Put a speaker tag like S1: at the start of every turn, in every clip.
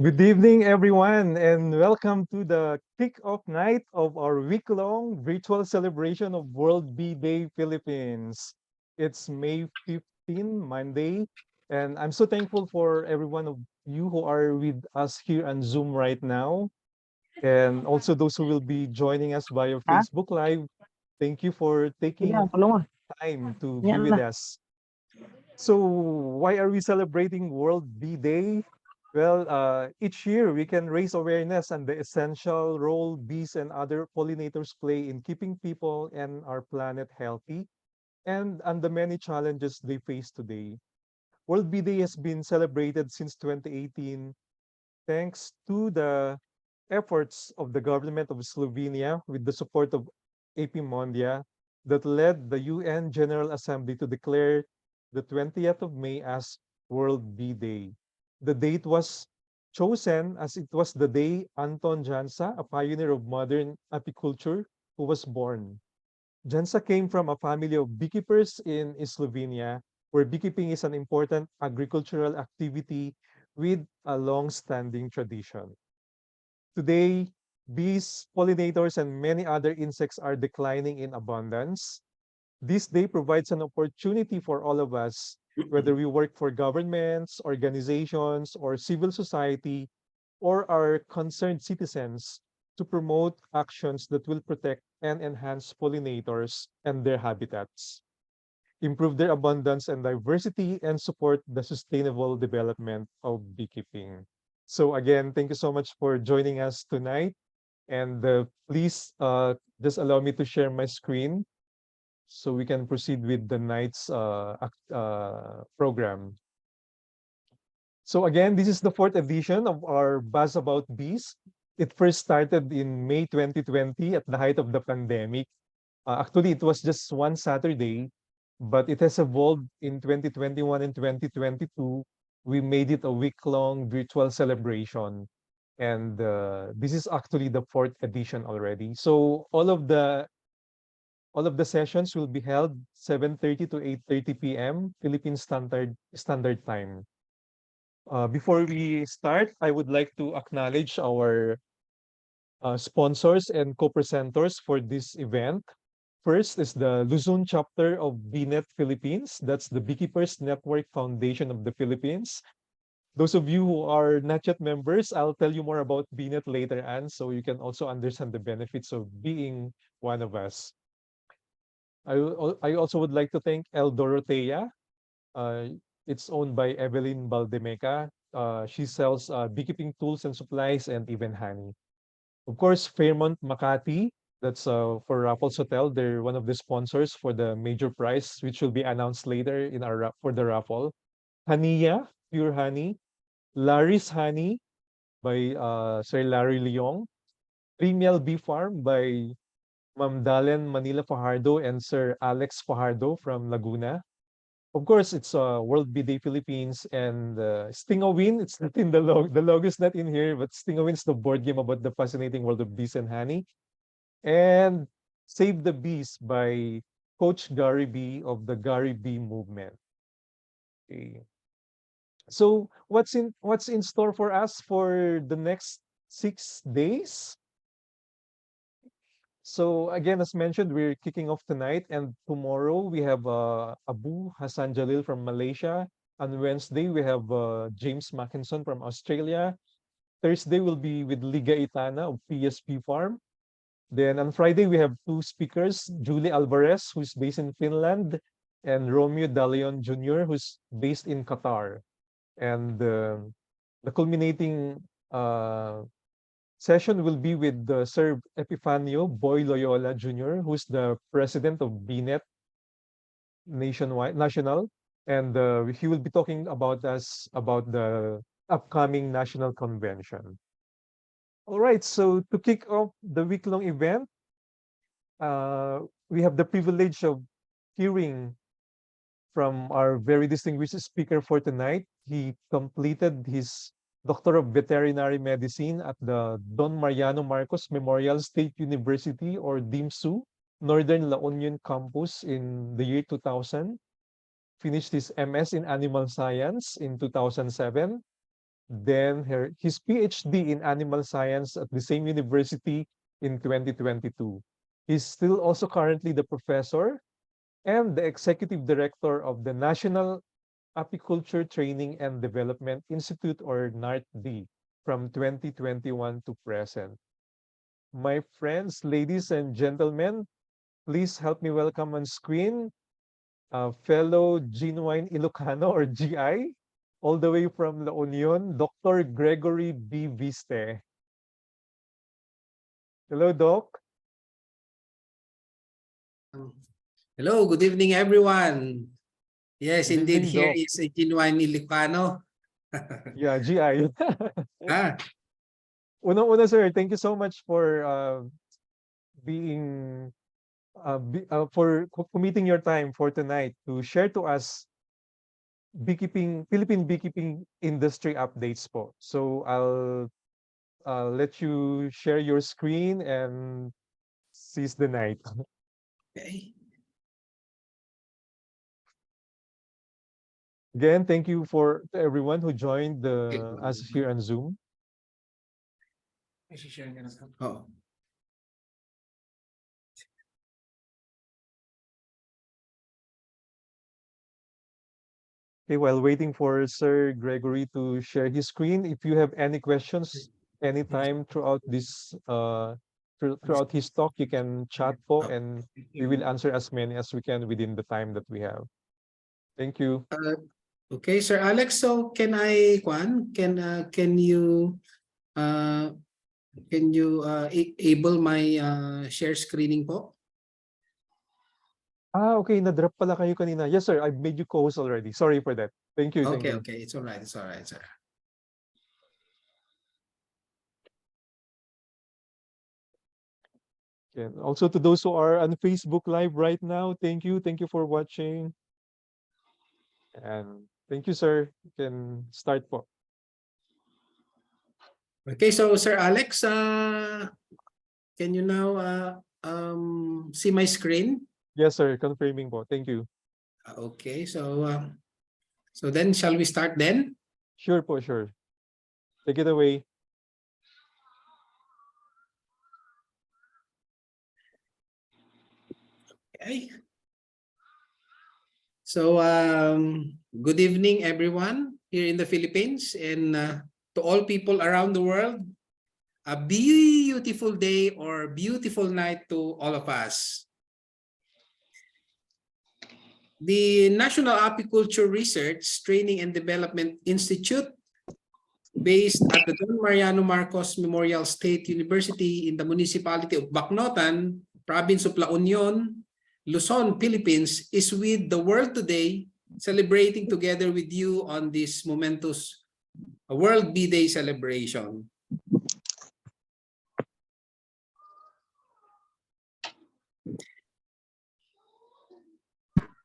S1: Good evening, everyone, and welcome to the kick-off night of our week-long virtual celebration of World Bee Day Philippines. It's May 15, Monday, and I'm so thankful for every one of you who are with us here on Zoom right now, and also those who will be joining us via
S2: Hah?
S1: Facebook Live. Thank you for
S2: Sige,
S1: taking
S2: tulungan.
S1: time to be
S2: Yan
S1: with
S2: na.
S1: us. So, why are we celebrating World Bee Day? Well, each year we can raise awareness on the essential role bees and other pollinators play in keeping people and our planet healthy and on the many challenges they face today. World Bee Day has been celebrated since 2018 thanks to the efforts of the government of Slovenia with the support of AP Mondia that led the UN General Assembly to declare the 20th of May as World Bee Day. The date was chosen as it was the day Anton Jansa, a pioneer of modern apiculture, who was born. Jansa came from a family of beekeepers in Slovenia, where beekeeping is an important agricultural activity with a long-standing tradition. Today, bees, pollinators, and many other insects are declining in abundance. This day provides an opportunity for all of us, whether we work for governments, organizations, or civil society, or are concerned citizens, to promote actions that will protect and enhance pollinators and their habitats, improve their abundance and diversity, and support the sustainable development of beekeeping. So again, thank you so much for joining us tonight. And please just allow me to share my screen so we can proceed with the night's program. So again, this is the fourth edition of our Buzz About Bees. It first started in May 2020 at the height of the pandemic. Actually, it was just one Saturday, but it has evolved in 2021 and 2022. We made it a week-long virtual celebration. And this is actually the fourth edition already. So all of the sessions will be held 7:30 to 8:30 p.m. Philippine Standard Time. Before we start, I would like to acknowledge our sponsors and co-presenters for this event. First is the Luzon chapter of BNet Philippines. That's the Beekeepers Network Foundation of the Philippines. Those of you who are not yet members, I'll tell you more about BNet later on so you can also understand the benefits of being one of us. I also would like to thank El Dorotea. Uh, it's owned by Evelyn Baldemeca. She sells beekeeping tools and supplies and even honey. Of course, Fairmont Makati, that's for Raffles Hotel. They're one of the sponsors for the major prize, which will be announced later in our for the raffle. Hania, Pure Honey. Larry's Honey by Sir Larry Leong. Premial Bee Farm by Ma'am Dalen Manila Fajardo and Sir Alex Fajardo from Laguna. Of course, it's World Bee Day Philippines and Stingawin. It's not in the logo's not in here, but Stingawin's the board game about the fascinating world of bees and honey. And Save the Bees by Coach Gary B of the Gary B movement. Okay. So what's in store for us for the next 6 days? So again, as mentioned, we're kicking off tonight and tomorrow we have Abu Hassan Jalil from Malaysia. On Wednesday, we have James Mackinson from Australia. Thursday will be with Liga Itana of PSP Farm. Then on Friday, we have two speakers, Julie Alvarez, who's based in Finland, and Romeo Dalion Jr., who's based in Qatar. And the culminating session will be with Sir Epifanio Boy Loyola Jr., who's the president of BNet national, and he will be talking about the upcoming national convention. All right, so to kick off the week-long event, we have the privilege of hearing from our very distinguished speaker for tonight. He completed his Doctor of Veterinary Medicine at the Don Mariano Marcos Memorial State University or DIMSU, Northern La Union campus in the year 2000. Finished his MS in Animal Science in 2007. then his PhD in animal science at the same university in 2022. He's still also currently the professor and the executive director of the National Apiculture Training and Development Institute, or NARTDI, from 2021 to present. My friends, ladies and gentlemen, please help me welcome on screen fellow genuine Ilocano, or GI, all the way from La Union, Dr. Gregory B. Viste. Hello, Doc.
S2: Hello, good evening, everyone. Yes,
S1: Good
S2: indeed,
S1: evening,
S2: here
S1: Doc.
S2: is a genuine Ilocano.
S1: Yeah, GI.
S2: Ah,
S1: Una, sir, thank you so much for being for committing your time for tonight to share to us Philippine beekeeping industry updates po. So I'll let you share your screen and seize the night.
S2: okay.
S1: Again, thank you to everyone who joined us here on Zoom.
S2: Oh.
S1: Okay, while waiting for Sir Gregory to share his screen, if you have any questions anytime throughout this throughout his talk, you can chat po, and we will answer as many as we can within the time that we have. Thank you.
S2: Okay, Sir Alex. So can I, can you able my share screening po?
S1: Okay, na-drop pala kayo kanina. Yes, sir. I've made you co-host already. Sorry for that. Thank you. Thank
S2: Okay,
S1: you.
S2: okay. It's all right. It's all right, sir.
S1: And also to those who are on Facebook Live right now, thank you. Thank you for watching. And thank you, sir. You can start po.
S2: Okay, so Sir Alex, can you now see my screen?
S1: Yes, sir. Confirming po. Thank you.
S2: Okay, so so then shall we start then?
S1: Sure po, sure. Take it away.
S2: Okay. So good evening, everyone here in the Philippines, and to all people around the world. A beautiful day or beautiful night to all of us. The National Apiculture Research, Training and Development Institute, based at the Don Mariano Marcos Memorial State University in the municipality of Bacnotan, province of La Union, Luzon, Philippines, is with the world today, celebrating together with you on this momentous World Bee Day celebration.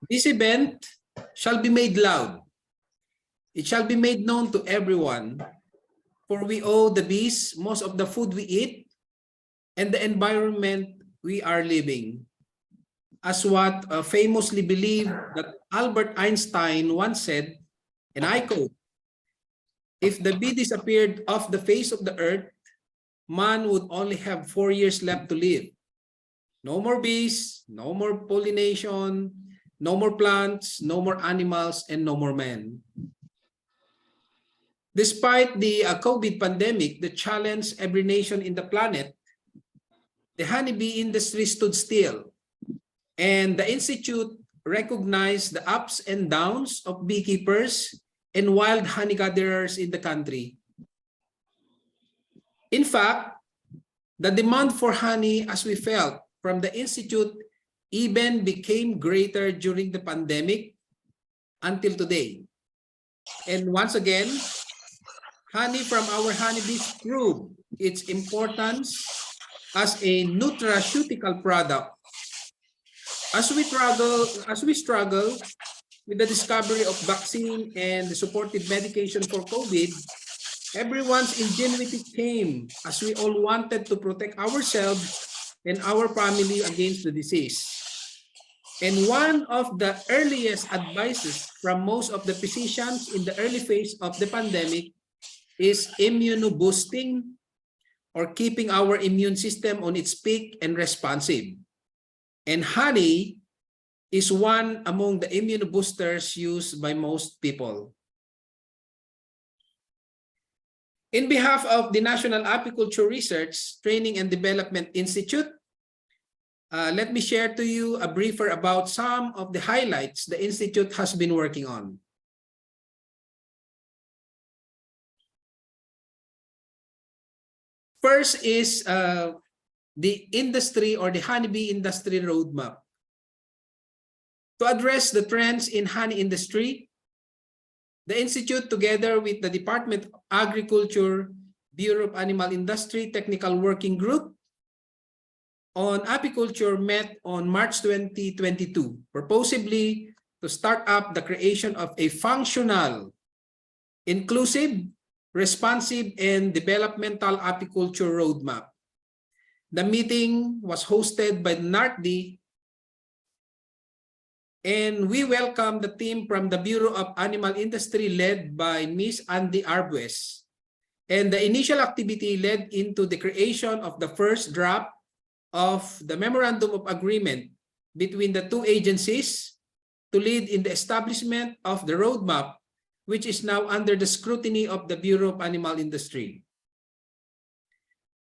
S2: This event shall be made loud. It shall be made known to everyone, for we owe the bees most of the food we eat and the environment we are living. As what famously believed that Albert Einstein once said, and I quote, "If the bee disappeared off the face of the earth, man would only have 4 years left to live. No more bees, no more pollination, no more plants, no more animals, and no more men." Despite the COVID pandemic that challenged every nation in the planet, the honeybee industry stood still, and the Institute recognized the ups and downs of beekeepers and wild honey gatherers in the country. In fact, the demand for honey, as we felt from the Institute, even became greater during the pandemic until today. And once again, honey from our honeybees proved its importance as a nutraceutical product. As we struggle with the discovery of vaccine and the supportive medication for COVID, everyone's ingenuity came as we all wanted to protect ourselves and our family against the disease. And one of the earliest advices from most of the physicians in the early phase of the pandemic is immunoboosting, or keeping our immune system on its peak and responsive. And honey is one among the immunoboosters used by most people. In behalf of the National Apiculture Research, Training and Development Institute, let me share to you a briefer about some of the highlights the Institute has been working on. First is the industry or the honeybee industry roadmap. To address the trends in honey industry, the Institute, together with the Department of Agriculture, Bureau of Animal Industry Technical Working Group on Apiculture, met on March 2022, purposively to start up the creation of a functional, inclusive, responsive, and developmental apiculture roadmap. The meeting was hosted by NARTDI, and we welcome the team from the Bureau of Animal Industry led by Ms. Andy Arbues. And the initial activity led into the creation of the first draft of the Memorandum of Agreement between the two agencies to lead in the establishment of the roadmap, which is now under the scrutiny of the Bureau of Animal Industry.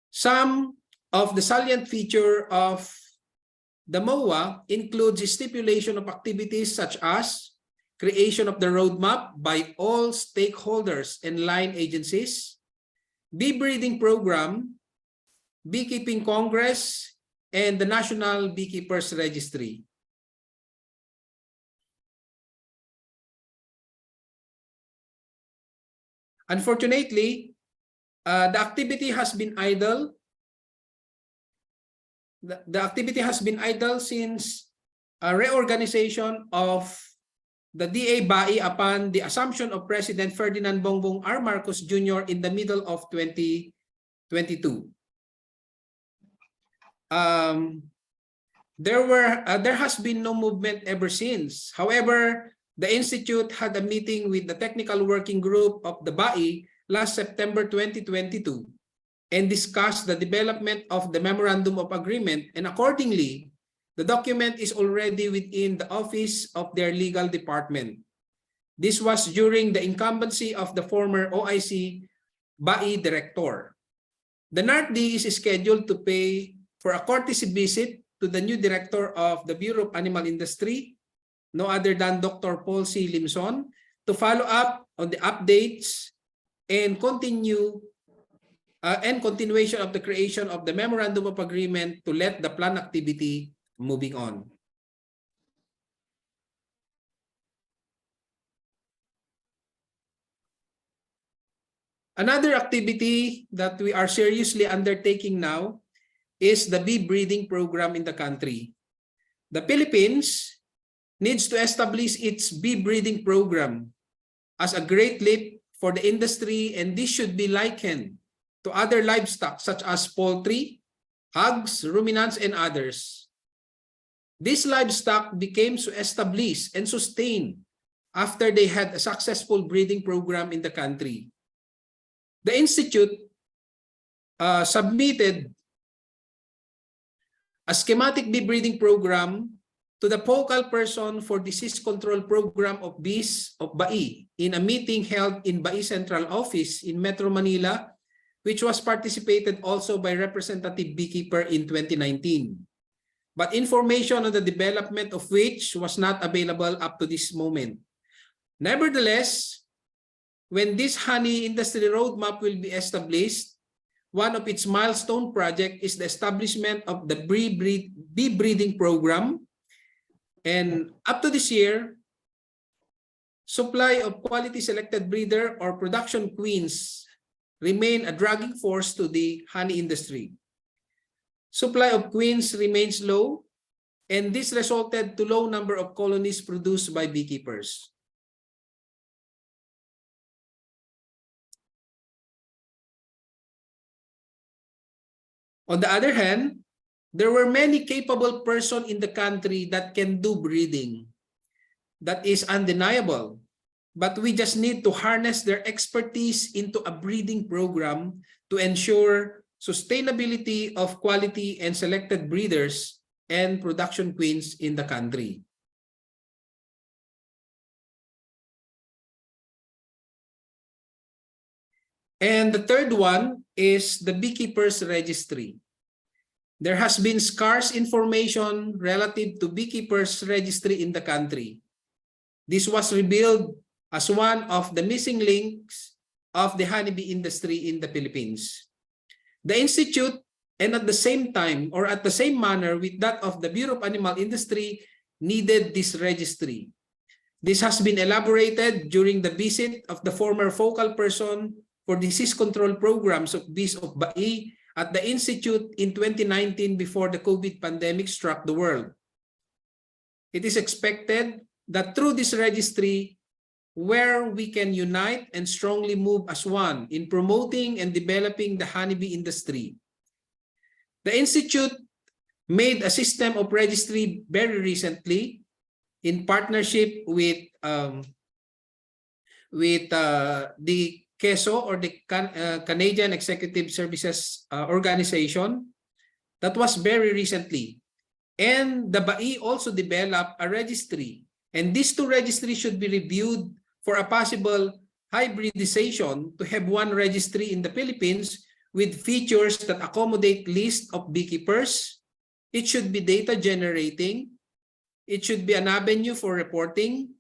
S2: Some of the salient feature of the MOA includes a stipulation of activities such as creation of the roadmap by all stakeholders and line agencies, bee breeding program, beekeeping congress, and the National Beekeepers Registry. Unfortunately, the activity has been idle. The activity has been idle since a reorganization of the DA-BAI upon the assumption of President Ferdinand Bongbong R. Marcos Jr. in the middle of 2022. There has been no movement ever since. However, the Institute had a meeting with the technical working group of the BAI last September 2022 and discussed the development of the Memorandum of Agreement, and accordingly, the document is already within the office of their legal department. This was during the incumbency of the former OIC BAI director. The NARTDI is scheduled to pay for a courtesy visit to the new director of the Bureau of Animal Industry, no other than Dr. Paul C. Limson, to follow up on the updates and continuation of the creation of the Memorandum of Agreement to let the plan activity moving on. Another activity that we are seriously undertaking now is the bee breeding program in the country. The Philippines needs to establish its bee breeding program as a great leap for the industry, and this should be likened to other livestock such as poultry, hogs, ruminants, and others. This livestock became so established and sustained after they had a successful breeding program in the country. The Institute submitted a schematic bee breeding program to the focal person for disease control program of bees of BAI in a meeting held in BAI Central Office in Metro Manila, which was participated also by Representative Beekeeper in 2019. But information on the development of which was not available up to this moment. Nevertheless, when this honey industry roadmap will be established, one of its milestone project is the establishment of the bee breeding program. And up to this year, supply of quality selected breeder or production queens remain a dragging force to the honey industry. Supply of queens remains low, and this resulted to low number of colonies produced by beekeepers. On the other hand, there were many capable persons in the country that can do breeding. That is undeniable. but we just need to harness their expertise into a breeding program to ensure sustainability of quality and selected breeders and production queens in the country. And the third one is the Beekeepers Registry. There has been scarce information relative to Beekeepers Registry in the country. This was revealed as one of the missing links of the honeybee industry in the Philippines. The Institute, and at the same time, or at the same manner with that of the Bureau of Animal Industry, needed this registry. This has been elaborated during the visit of the former focal person for disease control programs of bees of Bai at the Institute in 2019 before the COVID pandemic struck the world. It is expected that through this registry, where we can unite and strongly move as one in promoting and developing the honeybee industry. The Institute made a system of registry very recently in partnership with the CESO, or the Canadian Executive Services Organization. That was very recently. And the BAI also developed a registry. And these two registries should be reviewed for a possible hybridization to have one registry in the Philippines with features that accommodate list of beekeepers. It should be data generating. It should be an avenue for reporting,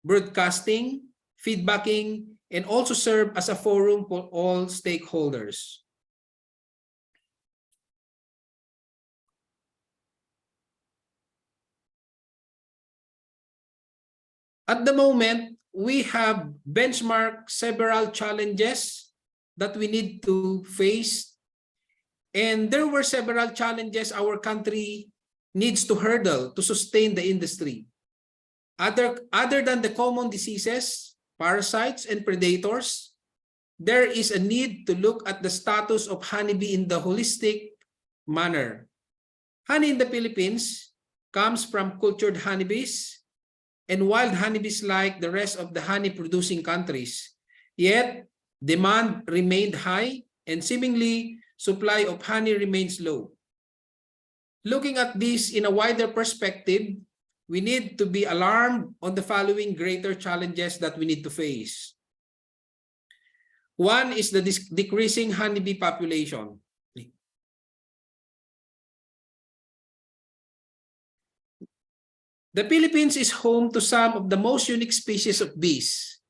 S2: broadcasting, feedbacking, and also serve as a forum for all stakeholders. At the moment, we have benchmarked several challenges that we need to face. And there were several challenges our country needs to hurdle to sustain the industry. Other than the common diseases, parasites, and predators, there is a need to look at the status of honeybee in the holistic manner. Honey in the Philippines comes from cultured honeybees and wild honeybees like the rest of the honey-producing countries. Yet, demand remained high and seemingly supply of honey remains low. Looking at this in a wider perspective, we need to be alarmed on the following greater challenges that we need to face. One is the decreasing honeybee population. The Philippines is home to some of the most unique species of bees,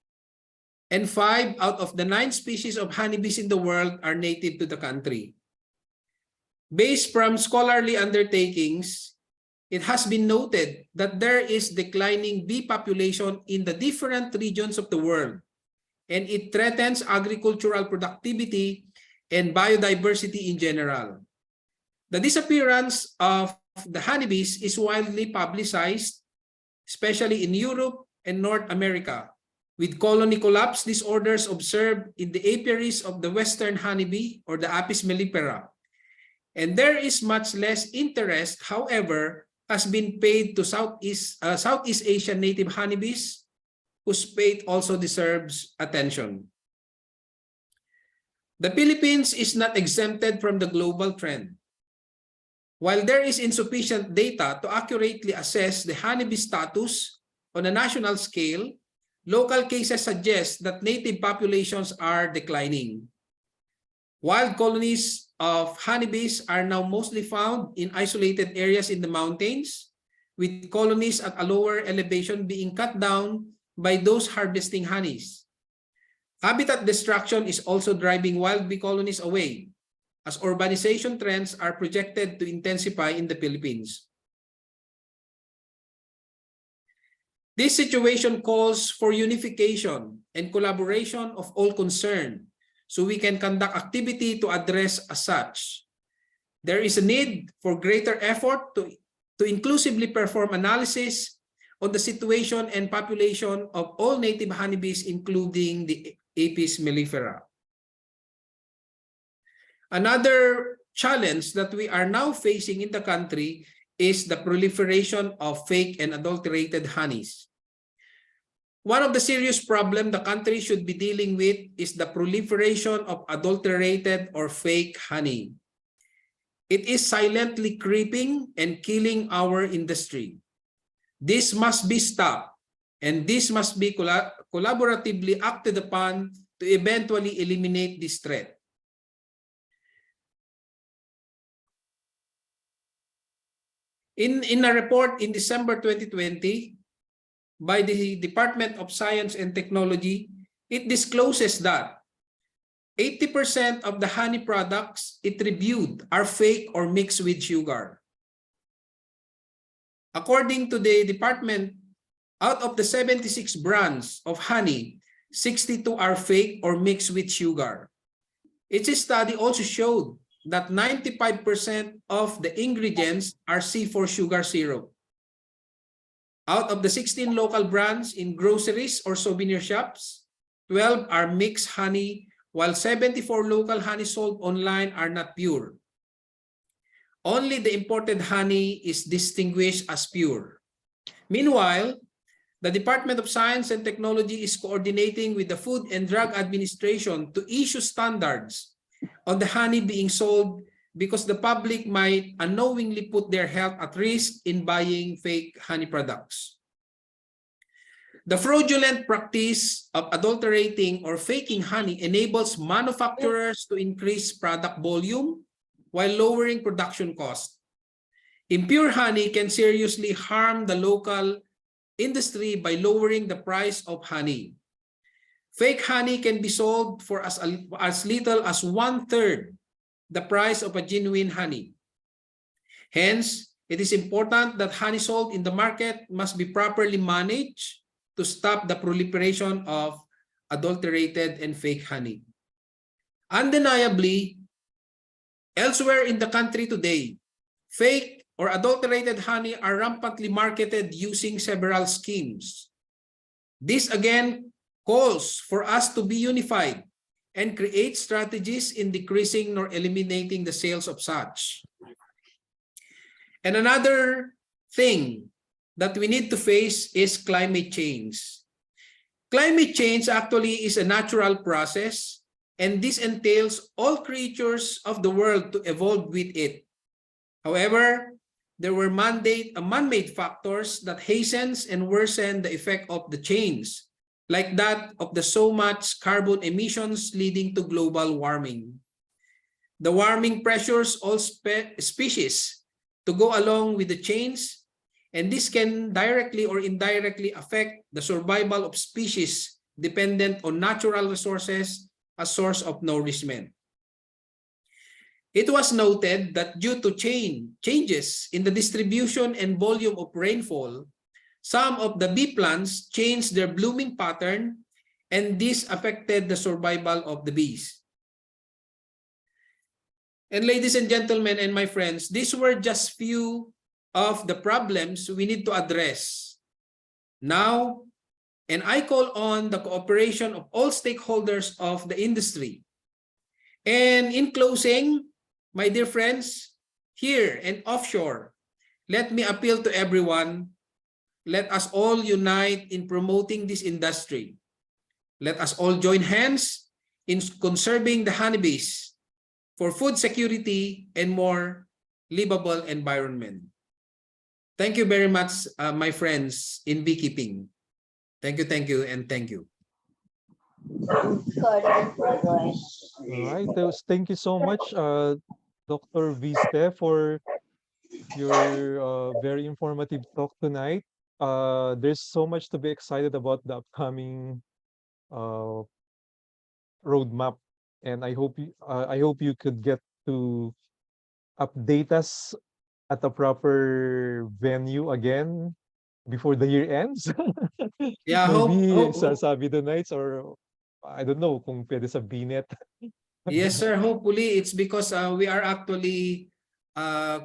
S2: and 5 out of the 9 species of honeybees in the world are native to the country. Based from scholarly undertakings, it has been noted that there is declining bee population in the different regions of the world, and it threatens agricultural productivity and biodiversity in general. The disappearance of the honeybees is widely publicized, especially in Europe and North America, with colony collapse disorders observed in the apiaries of the western honeybee, or the Apis mellifera. And there is much less interest, however, has been paid to Southeast Asian native honeybees, whose fate also deserves attention. The Philippines is not exempted from the global trend. While there is insufficient data to accurately assess the honeybee status on a national scale, local cases suggest that native populations are declining. Wild colonies of honeybees are now mostly found in isolated areas in the mountains, with colonies at a lower elevation being cut down by those harvesting honeys. Habitat destruction is also driving wild bee colonies away, as urbanization trends are projected to intensify in the Philippines. This situation calls for unification and collaboration of all concerned, so we can conduct activity to address as such. There is a need for greater effort to inclusively perform analysis on the situation and population of all native honeybees, including the Apis mellifera. Another challenge that we are now facing in the country is the proliferation of fake and adulterated honeys. One of the serious problems the country should be dealing with is the proliferation of adulterated or fake honey. It is silently creeping and killing our industry. This must be stopped, and this must be collaboratively acted upon to eventually eliminate this threat. In a report in December 2020 by the Department of Science and Technology, it discloses that 80% of the honey products it reviewed are fake or mixed with sugar. According to the department, out of the 76 brands of honey, 62 are fake or mixed with sugar. Its study also showed that 95% of the ingredients are C4 sugar syrup. Out of the 16 local brands in groceries or souvenir shops, 12 are mixed honey, while 74 local honey sold online are not pure. Only the imported honey is distinguished as pure. Meanwhile, the Department of Science and Technology is coordinating with the Food and Drug Administration to issue standards on the honey being sold because the public might unknowingly put their health at risk in buying fake honey products. The fraudulent practice of adulterating or faking honey enables manufacturers to increase product volume while lowering production costs. Impure honey can seriously harm the local industry by lowering the price of honey. Fake honey can be sold for as little as 1/3 the price of a genuine honey. Hence, it is important that honey sold in the market must be properly managed to stop the proliferation of adulterated and fake honey. Undeniably, elsewhere in the country today, fake or adulterated honey are rampantly marketed using several schemes. This again calls for us to be unified and create strategies in decreasing or eliminating the sales of such. And another thing that we need to face is climate change. Climate change actually is a natural process, and this entails all creatures of the world to evolve with it. However, there were man-made factors that hastens and worsen the effect of the change, like that of the so much carbon emissions leading to global warming. The warming pressures all species to go along with the change, and this can directly or indirectly affect the survival of species dependent on natural resources as source of nourishment. It was noted that due to changes in the distribution and volume of rainfall, some of the bee plants changed their blooming pattern, and this affected the survival of the bees. And ladies and gentlemen and my friends, these were just few of the problems we need to address now, and I call on the cooperation of all stakeholders of the industry. And in closing, my dear friends, here and offshore, let me appeal to everyone. Let us all unite in promoting this industry. Let us all join hands in conserving the honeybees for food security and more livable environment. Thank you very much, my friends in beekeeping. Thank you, and thank you.
S1: All right. Thank you so much, Dr. Viste, for your very informative talk tonight. There's so much to be excited about the upcoming roadmap, and I hope you could get to update us at the proper venue again before the year ends.
S2: Yeah,
S1: Maybe sa Sabi the Nights, or I don't know kung pwede sa Binet.
S2: Yes, sir. Hopefully, it's because we are actually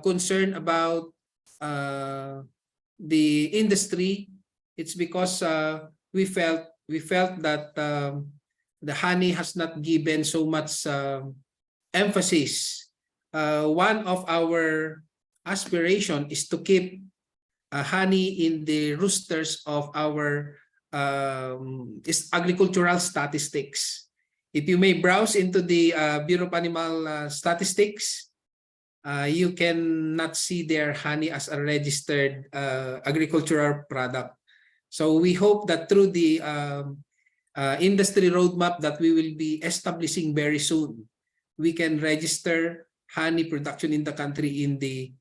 S2: concerned about the industry. It's because we felt that the honey has not given so much emphasis. One of our aspiration is to keep honey in the roosters of our is agricultural statistics. If you may browse into the Bureau of Animal Statistics, you cannot see their honey as a registered agricultural product. So we hope that through the industry roadmap that we will be establishing very soon, we can register honey production in the country in the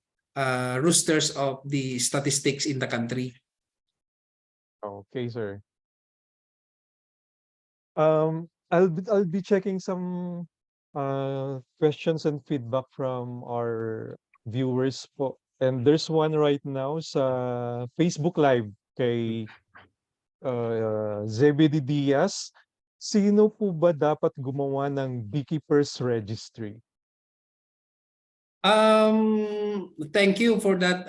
S2: roosters of the statistics in the country.
S1: Okay, sir. I'll be checking some questions and feedback from our viewers po. And there's one right now sa Facebook Live kay Zebedy Diaz. Sino po ba dapat gumawa ng Beekeepers Registry?
S2: Thank you for that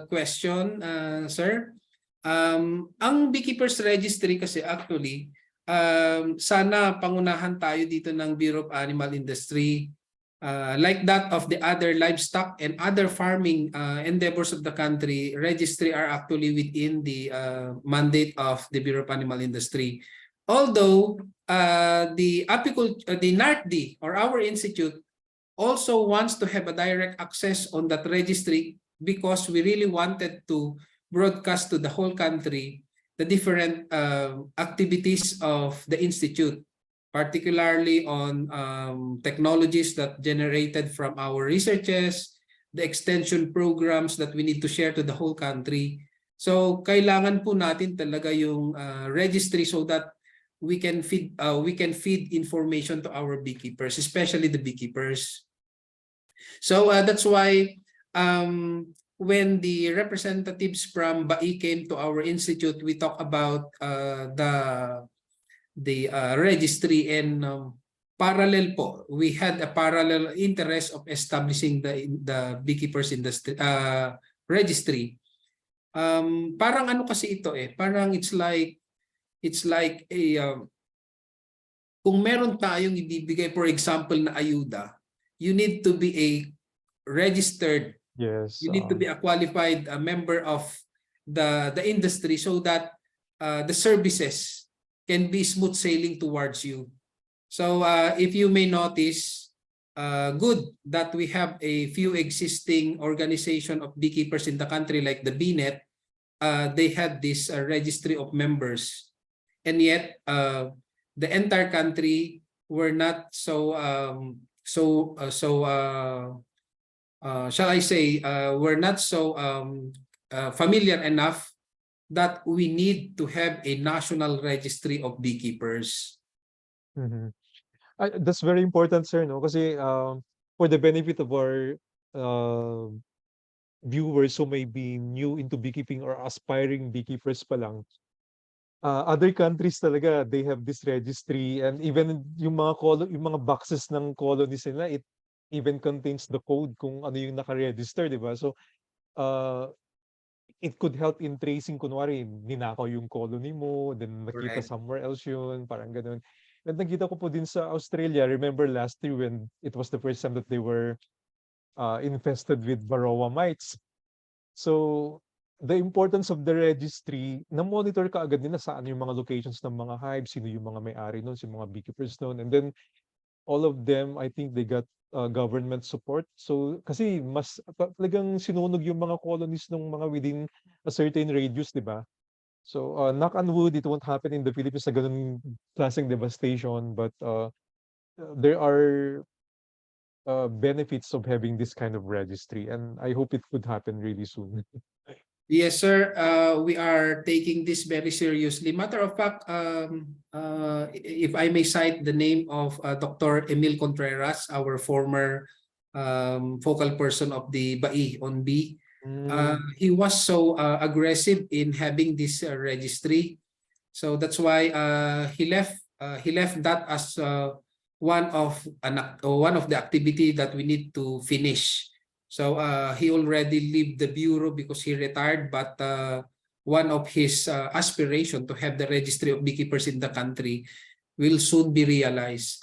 S2: question, sir. Ang Beekeepers Registry kasi actually, sana pangunahan tayo dito ng Bureau of Animal Industry, like that of the other livestock and other farming endeavors of the country. Registry are actually within the mandate of the Bureau of Animal Industry. Although the Apiculture, the NARTDI or our institute also wants to have a direct access on that registry because we really wanted to broadcast to the whole country the different activities of the institute, particularly on technologies that generated from our researches, the extension programs that we need to share to the whole country. So kailangan po natin talaga yung registry so that we can feed information to our beekeepers, especially the beekeepers. So that's why when the representatives from BAI came to our institute, we talk about the registry, and parallel po, we had a parallel interest of establishing the beekeepers industry registry. Parang ano kasi ito parang it's like a kung meron tayong ibibigay, for example, na ayuda, you need to be a registered,
S1: Yes.
S2: you need to be a qualified member of the industry so that the services can be smooth sailing towards you. So if you may notice, good that we have a few existing organization of beekeepers in the country like the BNet. They had this registry of members, and yet the entire country were not so shall I say, we're not so familiar enough that we need to have a national registry of beekeepers.
S1: Mhm. That's very important, sir, no? Kasi for the benefit of our viewers who may be new into beekeeping or aspiring beekeepers pa lang, other countries talaga, they have this registry, and even yung yung mga boxes ng colonies nila, it even contains the code kung ano yung naka-register, di ba? So it could help in tracing, kunwari ninakaw yung colony mo, then nakita
S2: Correct.
S1: somewhere else yun, parang ganun. And nakita ko po din sa Australia, remember last year when it was the first time that they were infested with varroa mites. So the importance of the registry, na-monitor ka agad nila saan yung mga locations ng mga hives, sino yung mga may-ari nun, sino yung mga beekeepers nun. And then all of them, I think they got government support. So kasi mas talagang sinunog yung mga colonies ng mga within a certain radius, di ba? So knock on wood, it won't happen in the Philippines na ganun klaseng devastation, but there are benefits of having this kind of registry, and I hope it could happen really soon.
S2: Yes, sir. We are taking this very seriously. Matter of fact, if I may cite the name of Dr. Emil Contreras, our former focal person of the BAI on bee, he was so aggressive in having this registry. So that's why he left that as one of the activity that we need to finish. So he already left the bureau because he retired, but one of his aspiration to have the registry of beekeepers in the country will soon be realized.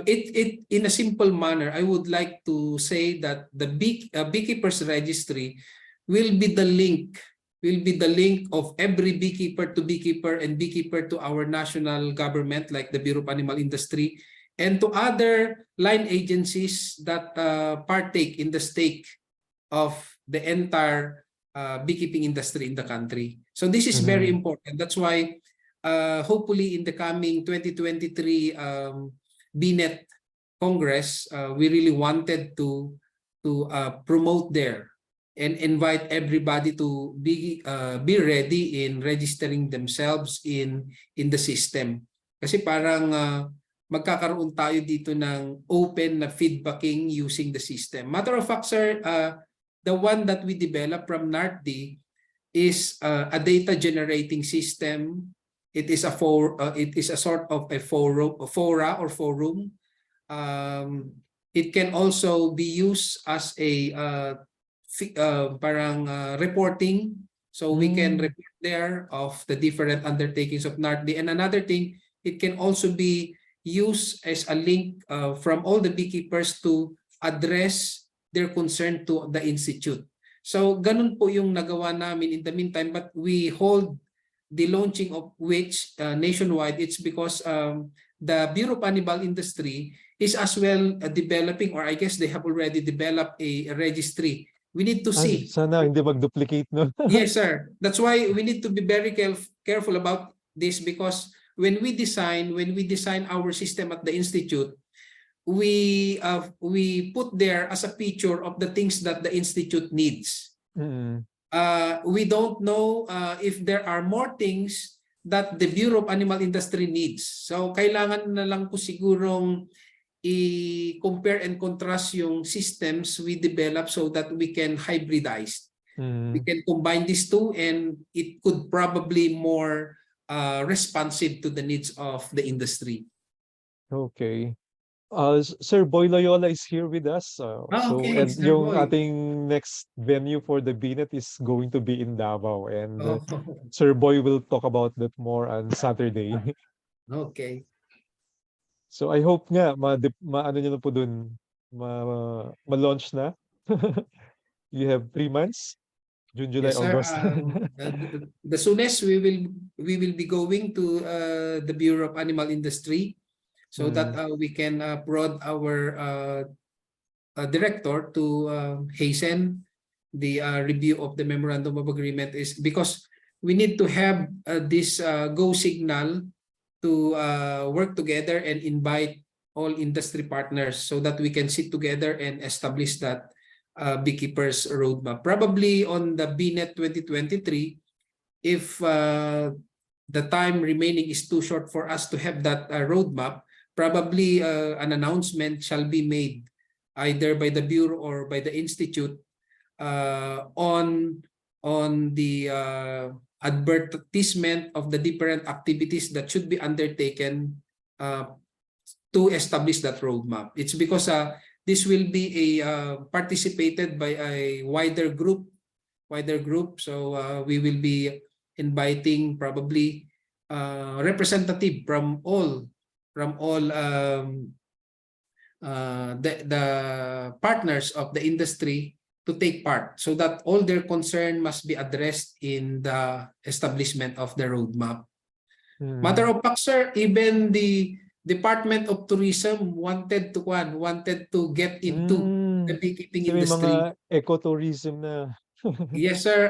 S2: It in a simple manner, I would like to say that the beekeepers registry will be the link will be the link of every beekeeper to beekeeper and beekeeper to our national government like the Bureau of Animal Industry and to other line agencies that partake in the stake of the entire beekeeping industry in the country. So this is very
S1: Mhm.
S2: important. That's why hopefully in the coming 2023 BNet Congress, we really wanted to promote there and invite everybody to be ready in registering themselves in the system. Kasi parang magkakaroon tayo dito ng open na feedbacking using the system. Matter of fact, sir, the one that we developed from NARTDI is a data generating system. It is a sort of a fora or forum. It can also be used as a parang reporting. So we can
S1: Mm.
S2: report there of the different undertakings of NARTDI. And another thing, it can also be used as a link from all the beekeepers to address their concern to the institute. So ganun po yung nagawa namin in the meantime, but we hold the launching of which nationwide. It's because the Bureau of Animal Industry is as well developing, or I guess they have already developed a registry. We need to
S1: Ay,
S2: see.
S1: sana hindi mag-duplicate, no?
S2: Yes, sir. That's why we need to be very careful about this, because when we design our system at the institute, we put there as a feature of the things that the institute needs.
S1: Mm.
S2: We don't know if there are more things that the Bureau of Animal Industry needs. So kailangan na lang po sigurong i-compare and contrast yung systems we develop so that we can hybridize. We
S1: Mm.
S2: can combine these two and it could probably more responsive to the needs of the industry.
S1: Okay. Sir Boy Loyola is here with us. So,
S2: Okay,
S1: and
S2: Sir
S1: yung
S2: Boy.
S1: ating next venue for the BNet is going to be in Davao. And
S2: Oh,
S1: Sir Boy will talk about that more on Saturday.
S2: okay.
S1: So, I hope nga, ano nyo na po dun, ma-launch na. You have 3 months, June, July,
S2: Yes, sir.
S1: August.
S2: The soonest we will be going to the Bureau of Animal Industry so that
S1: Mm.
S2: we can prod our director to hasten the review of the memorandum of agreement, is because we need to have this go signal to work together and invite all industry partners so that we can sit together and establish that beekeepers roadmap. Probably on the BNet 2023, if the time remaining is too short for us to have that roadmap, probably an announcement shall be made either by the Bureau or by the Institute on the advertisement of the different activities that should be undertaken to establish that roadmap. It's because this will be participated by a wider group. So we will be inviting probably representative from all the partners of the industry to take part, so that all their concern must be addressed in the establishment of the roadmap. Matter
S1: Mm.
S2: of fact, sir, even the Department of Tourism wanted to get into the
S1: Mm.
S2: beekeeping
S1: Kasi may
S2: industry.
S1: mga ecotourism na.
S2: Yes, sir.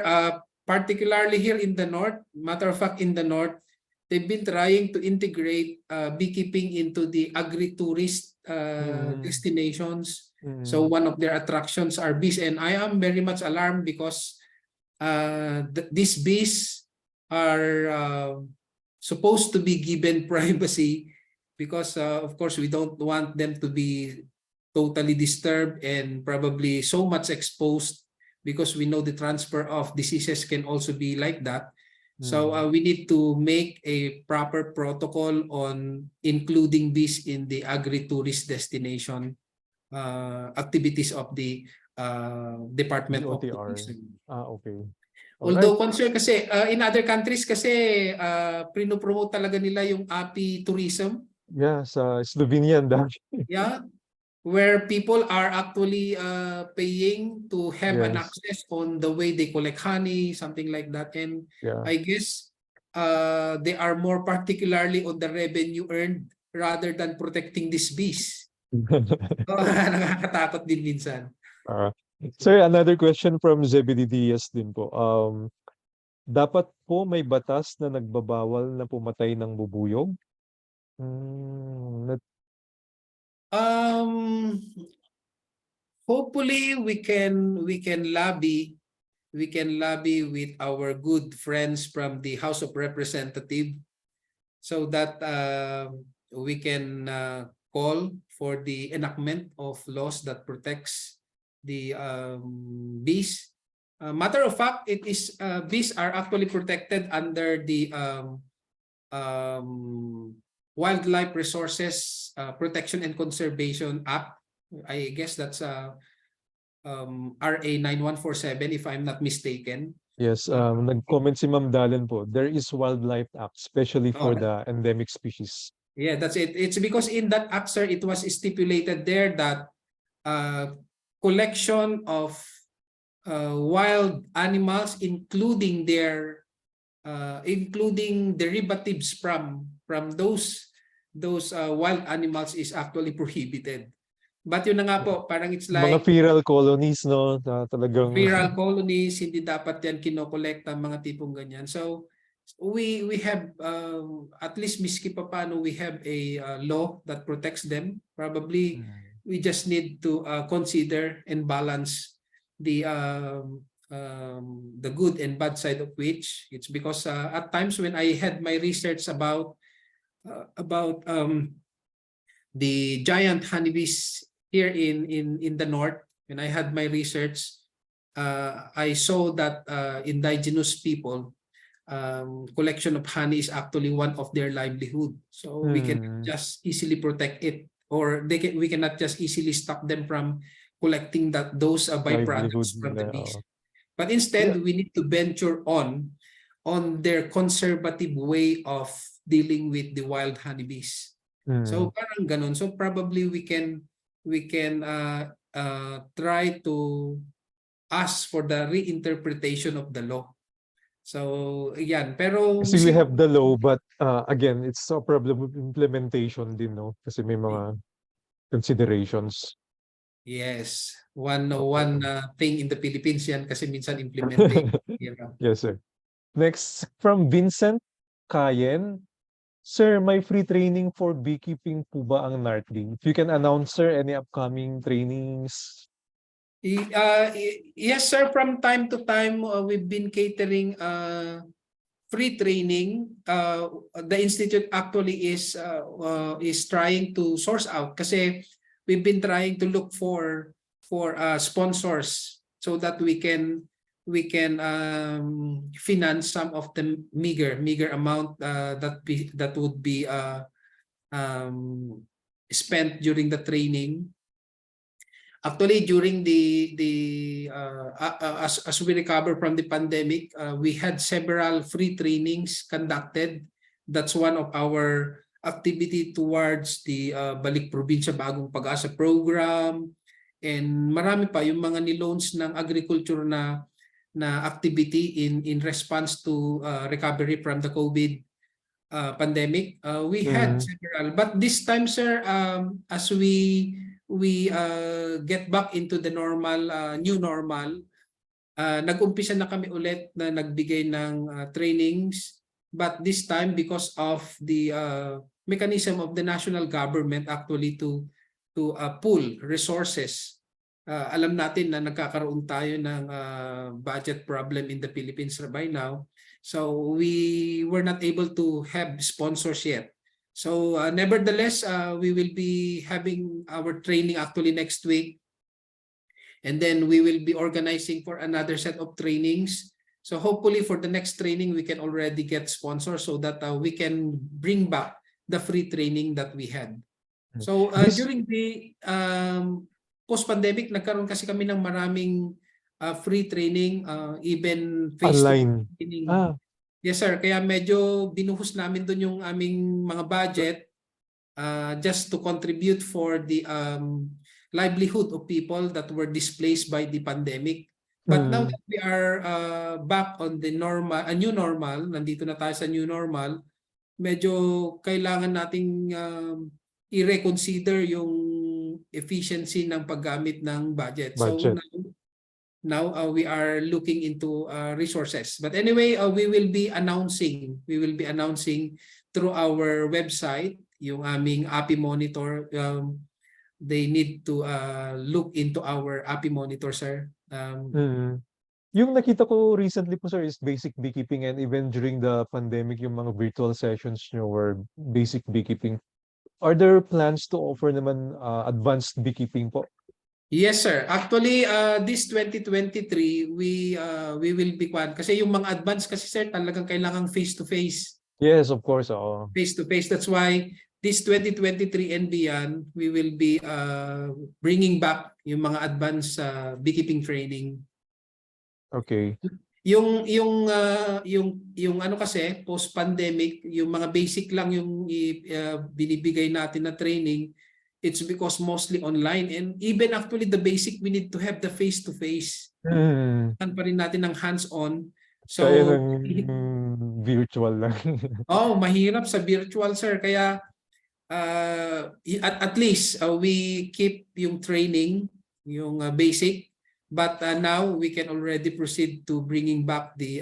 S2: Particularly here in the north, matter of fact, in the north, they've been trying to integrate beekeeping into the agri-tourist
S1: Mm.
S2: destinations. So
S1: Mm.
S2: one of their attractions are bees, and I am very much alarmed because these bees are supposed to be given privacy, because of course we don't want them to be totally disturbed and probably so much exposed, because we know the transfer of diseases can also be like that. So
S1: Mm.
S2: we need to make a proper protocol on including this in the agri-tourist destination activities of the Department of
S1: DOTR.
S2: Tourism.
S1: Okay. All right.
S2: Although concern kasi in other countries kasi pinopromote talaga nila yung api tourism.
S1: Yeah, sa Slovenia ang dami.
S2: Yeah. where people are actually paying to have an
S1: Yes.
S2: access on the way they collect honey, something like that. And
S1: Yeah.
S2: I guess they are more particularly on the revenue earned rather than protecting these bees. So, nakakatakot din minsan.
S1: Ah. Sir, another question from Zebedee Diaz din po. Dapat po may batas na nagbabawal na pumatay ng bubuyog? Hmm,
S2: Um, Hopefully we can lobby with our good friends from the House of Representatives so that we can call for the enactment of laws that protects the bees. Matter of fact, it is bees are actually protected under the um, Wildlife Resources Protection and Conservation Act. I guess that's RA 9147 if I'm not mistaken.
S1: yes,
S2: Uh,
S1: nag-comment si Ma'am Dalen po. There is Wildlife Act, especially for
S2: oh,
S1: the endemic species.
S2: yeah, that's it. It's because in that act, sir, it was stipulated there that uh, collection of wild animals, including derivatives from those wild animals, is actually prohibited. But yun na nga po, parang it's
S1: Mga
S2: like
S1: feral colonies, no, na talagang
S2: feral colonies, hindi dapat yan kinokolekta, mga tipong ganyan. So we have at least miski pa paano we have a law that protects them. Probably we just need to consider and balance the good and bad side of which. It's because at times when I had my research about the giant honeybees here in the north, when I had my research, I saw that indigenous people, collection of honey is actually one of their livelihood. So we can
S1: hmm,
S2: just easily protect it, or we cannot just easily stop them from collecting those
S1: livelihood
S2: byproducts from
S1: nila.
S2: the bees.
S1: Oo.
S2: But instead,
S1: Yeah.
S2: we need to venture on their conservative way of dealing with the wild honeybees.
S1: Hmm.
S2: So parang ganun. So probably we can try to ask for the reinterpretation of the law. So yan, pero
S1: Kasi we have the law, but again, it's a problem of implementation din, no? Kasi may mga considerations.
S2: yes, one
S1: Oo.
S2: one thing in the Philippines yan kasi minsan implementation.
S1: Yes, sir. Next, from Vincent Cayen. Sir, may free training for beekeeping po ba ang NARTDI? If you can announce, sir, any upcoming trainings.
S2: Yes, sir. From time to time, we've been catering free training. The institute actually is trying to source out kasi we've been trying to look for sponsors so that we can finance some of the meager amount that would be um, spent during the training. Actually, during as we recover from the pandemic, we had several free trainings conducted. That's one of our activity towards the Balik Probinsya Bagong Pag-asa program, and marami pa yung mga niloans ng agriculture na activity in response to recovery from the COVID pandemic. We had
S1: Mm.
S2: several, but this time, sir, as we get back into the new normal, nag-umpisa na kami ulit na nagbigay ng trainings, but this time because of the mechanism of the national government actually to pool resources. Alam natin na nagkakaroon tayo ng budget problem in the Philippines by now, so we were not able to have sponsors yet. So nevertheless, we will be having our training actually next week. And then we will be organizing for another set of trainings. So hopefully for the next training, we can already get sponsors so that we can bring back the free training that we had. So
S1: This
S2: during the post-pandemic, nagkaroon kasi kami ng maraming free training, even face-to-face
S1: online.
S2: training.
S1: Ah,
S2: Yes, sir. Kaya medyo binuhos namin doon yung aming mga budget just to contribute for the livelihood of people that were displaced by the pandemic. But now
S1: Mm.
S2: that we are back on the normal, a new normal, nandito na tayo sa new normal, medyo kailangan nating i-reconsider yung efficiency ng paggamit ng budget. So
S1: Budget.
S2: now we are looking into resources. But anyway, we will be announcing through our website yung aming API monitor. They need to look into our API monitor, sir.
S1: Mm. Yung nakita ko recently po sir is basic beekeeping, and even during the pandemic yung mga virtual sessions nyo were basic beekeeping. Are there plans to offer naman advanced beekeeping po?
S2: Yes, sir. Actually, this 2023, we will be kasi yung mga advanced kasi sir talagang kailangan face-to-face.
S1: Yes, of course. Oo.
S2: Face-to-face. That's why this 2023 and beyond, we will be bringing back yung mga advanced beekeeping training.
S1: Okay.
S2: Yung ano kasi post-pandemic, yung mga basic lang yung binibigay natin na training. It's because mostly online, and even actually the basic we need to have the face-to-face.
S1: Mm.
S2: Pa rin natin ng hands-on.
S1: Kaya
S2: So
S1: ng virtual lang.
S2: mahirap sa virtual, sir. Kaya at least we keep yung training, yung basic, but now we can already proceed to bringing back the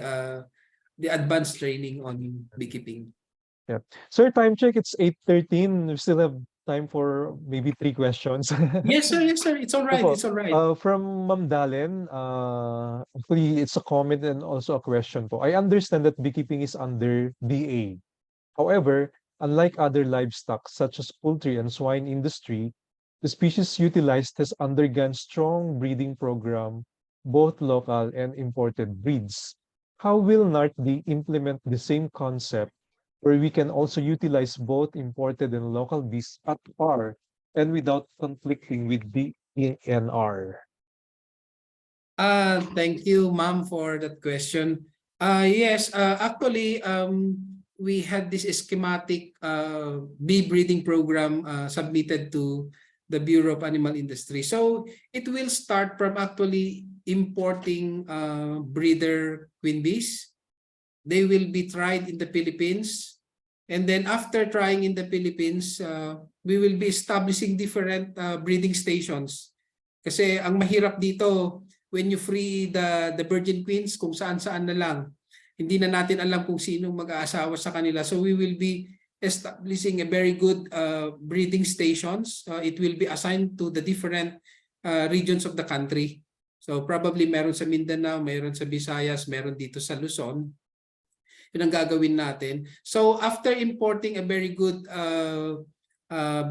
S2: advanced training on beekeeping.
S1: Yeah. Sir, time check, it's 8:13. We still have time for maybe 3 questions.
S2: Yes, sir. Yes, sir. It's all right.
S1: Opo.
S2: It's all right.
S1: From Ma'am Dalen, actually it's a comment and also a question po. I understand that beekeeping is under BA. However, unlike other livestock such as poultry and swine industry, the species utilized has undergone strong breeding program, both local and imported breeds. How will NARTDI implement the same concept where we can also utilize both imported and local bees at par and without conflicting with the ENR?
S2: Thank you, ma'am, for that question. Yes, actually, we had this schematic bee breeding program submitted to the Bureau of Animal Industry. So it will start from actually importing breeder queen bees. They will be tried in the Philippines. And then after trying in the Philippines, we will be establishing different breeding stations. Kasi ang mahirap dito, when you free the virgin queens, kung saan-saan na lang. Hindi na natin alam kung sinong mag-aasawa sa kanila. So we will be establishing a very good breeding stations. It will be assigned to the different regions of the country. So probably meron sa Mindanao, meron sa Visayas, meron dito sa Luzon. Yun ang gagawin natin. So after importing a very good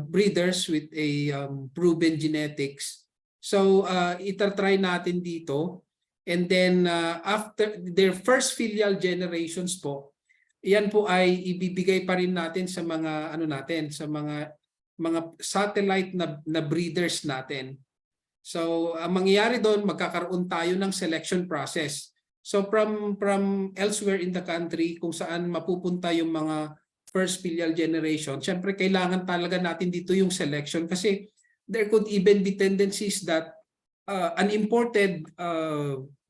S2: breeders with a proven genetics, so itatry natin dito, and then after their first filial generations po, yan po ay ibibigay pa rin natin sa mga ano natin, sa mga satellite na breeders natin. So ang mangyayari doon, magkakaroon tayo ng selection process. So from elsewhere in the country, kung saan mapupunta yung mga first filial generation, syempre kailangan talaga natin dito yung selection, kasi there could even be tendencies that an imported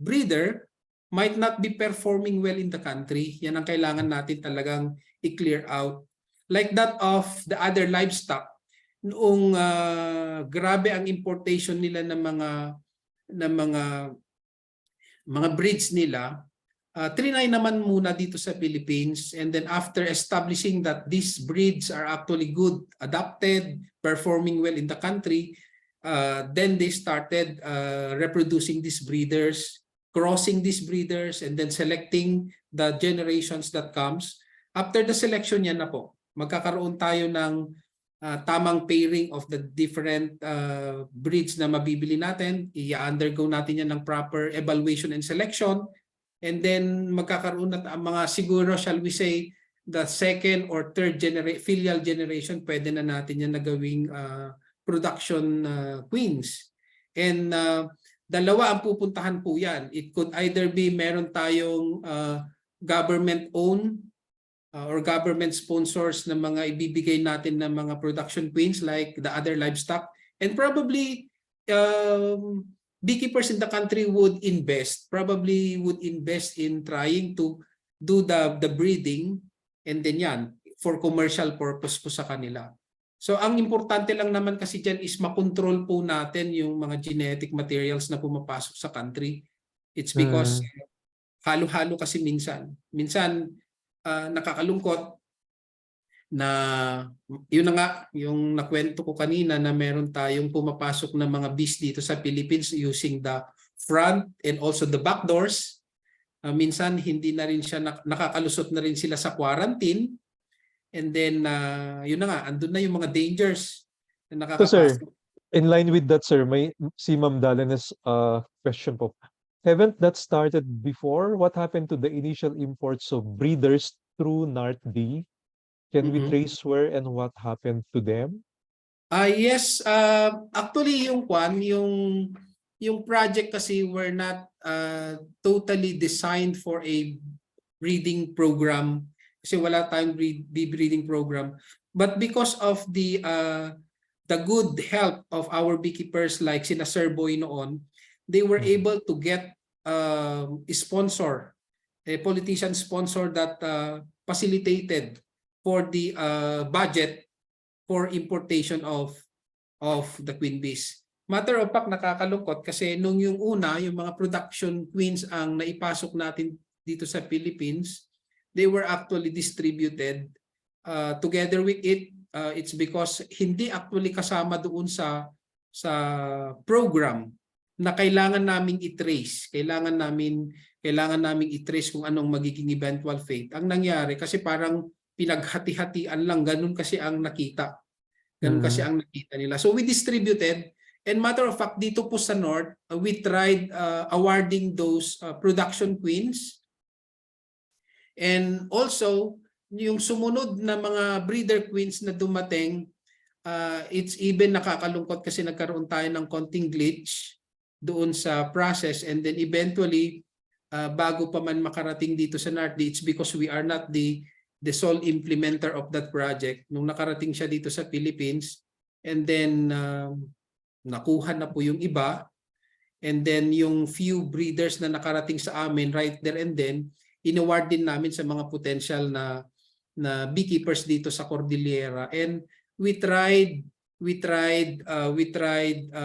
S2: breeder might not be performing well in the country. Yan ang kailangan natin talagang i-clear out. Like that of the other livestock. Noong grabe ang importation nila ng mga breeds nila, trinay naman muna dito sa Philippines, and then after establishing that these breeds are actually good, adapted, performing well in the country, then they started reproducing these breeders, crossing these breeders, and then selecting the generations that comes. After the selection yan na po, magkakaroon tayo ng tamang pairing of the different breeds na mabibili natin. I-undergo natin yan ng proper evaluation and selection, and then magkakaroon na mga siguro, shall we say, the second or third filial generation, pwede na natin yan na gawing production queens. And dalawa ang pupuntahan po yan. It could either be meron tayong government-owned or government sponsors na mga ibibigay natin ng mga production queens like the other livestock. And probably beekeepers in the country would probably would invest in trying to do the breeding, and then yan, for commercial purpose po sa kanila. So ang importante lang naman kasi dyan is makontrol po natin yung mga genetic materials na pumapasok sa country. It's because
S1: Mm.
S2: halo-halo kasi minsan. Minsan nakakalungkot na yun na nga yung nakwento ko kanina na meron tayong pumapasok na mga bees dito sa Philippines using the front and also the back doors. Minsan hindi na rin siya nakakalusot na rin sila sa quarantine. And then, yun na nga, andun na yung mga dangers na
S1: So sir,
S2: nakakapasok.
S1: in line with that, sir, may si Ma'am Dalenes question po. Haven't that started before? What happened to the initial imports of breeders through NARTDI? Can we
S2: Mhm.
S1: trace where and what happened to them?
S2: Yes, actually yung project kasi were not totally designed for a breeding program kasi wala tayong bee breeding program, but because of the good help of our beekeepers like sina Sir Boy noon, they were
S1: Mhm.
S2: able to get a politician sponsor that facilitated for the budget for importation of the queen bees. Matter of fact, nakakalungkot kasi nung yung una, yung mga production queens ang naipasok natin dito sa Philippines, they were actually distributed together with it. It's because hindi actually kasama doon sa program na kailangan naming i-trace. Kailangan naming i-trace kung anong magiging eventual fate. Ang nangyari kasi parang pinaghati-hatian lang, ganun kasi ang nakita. Ganun kasi
S1: Mm.
S2: ang nakita nila. So we distributed, and matter of fact, dito po sa North, we tried awarding those production queens. And also, yung sumunod na mga breeder queens na dumating, it's even nakakalungkot kasi nagkaroon tayo ng konting glitch doon sa process, and then eventually, bago pa man makarating dito sa NARTDI, it's because we are not the sole implementer of that project. Nung nakarating siya dito sa Philippines, and then nakuha na po yung iba, and then yung few breeders na nakarating sa amin right there and then, inaward din namin sa mga potential na beekeepers dito sa Cordillera, and we tried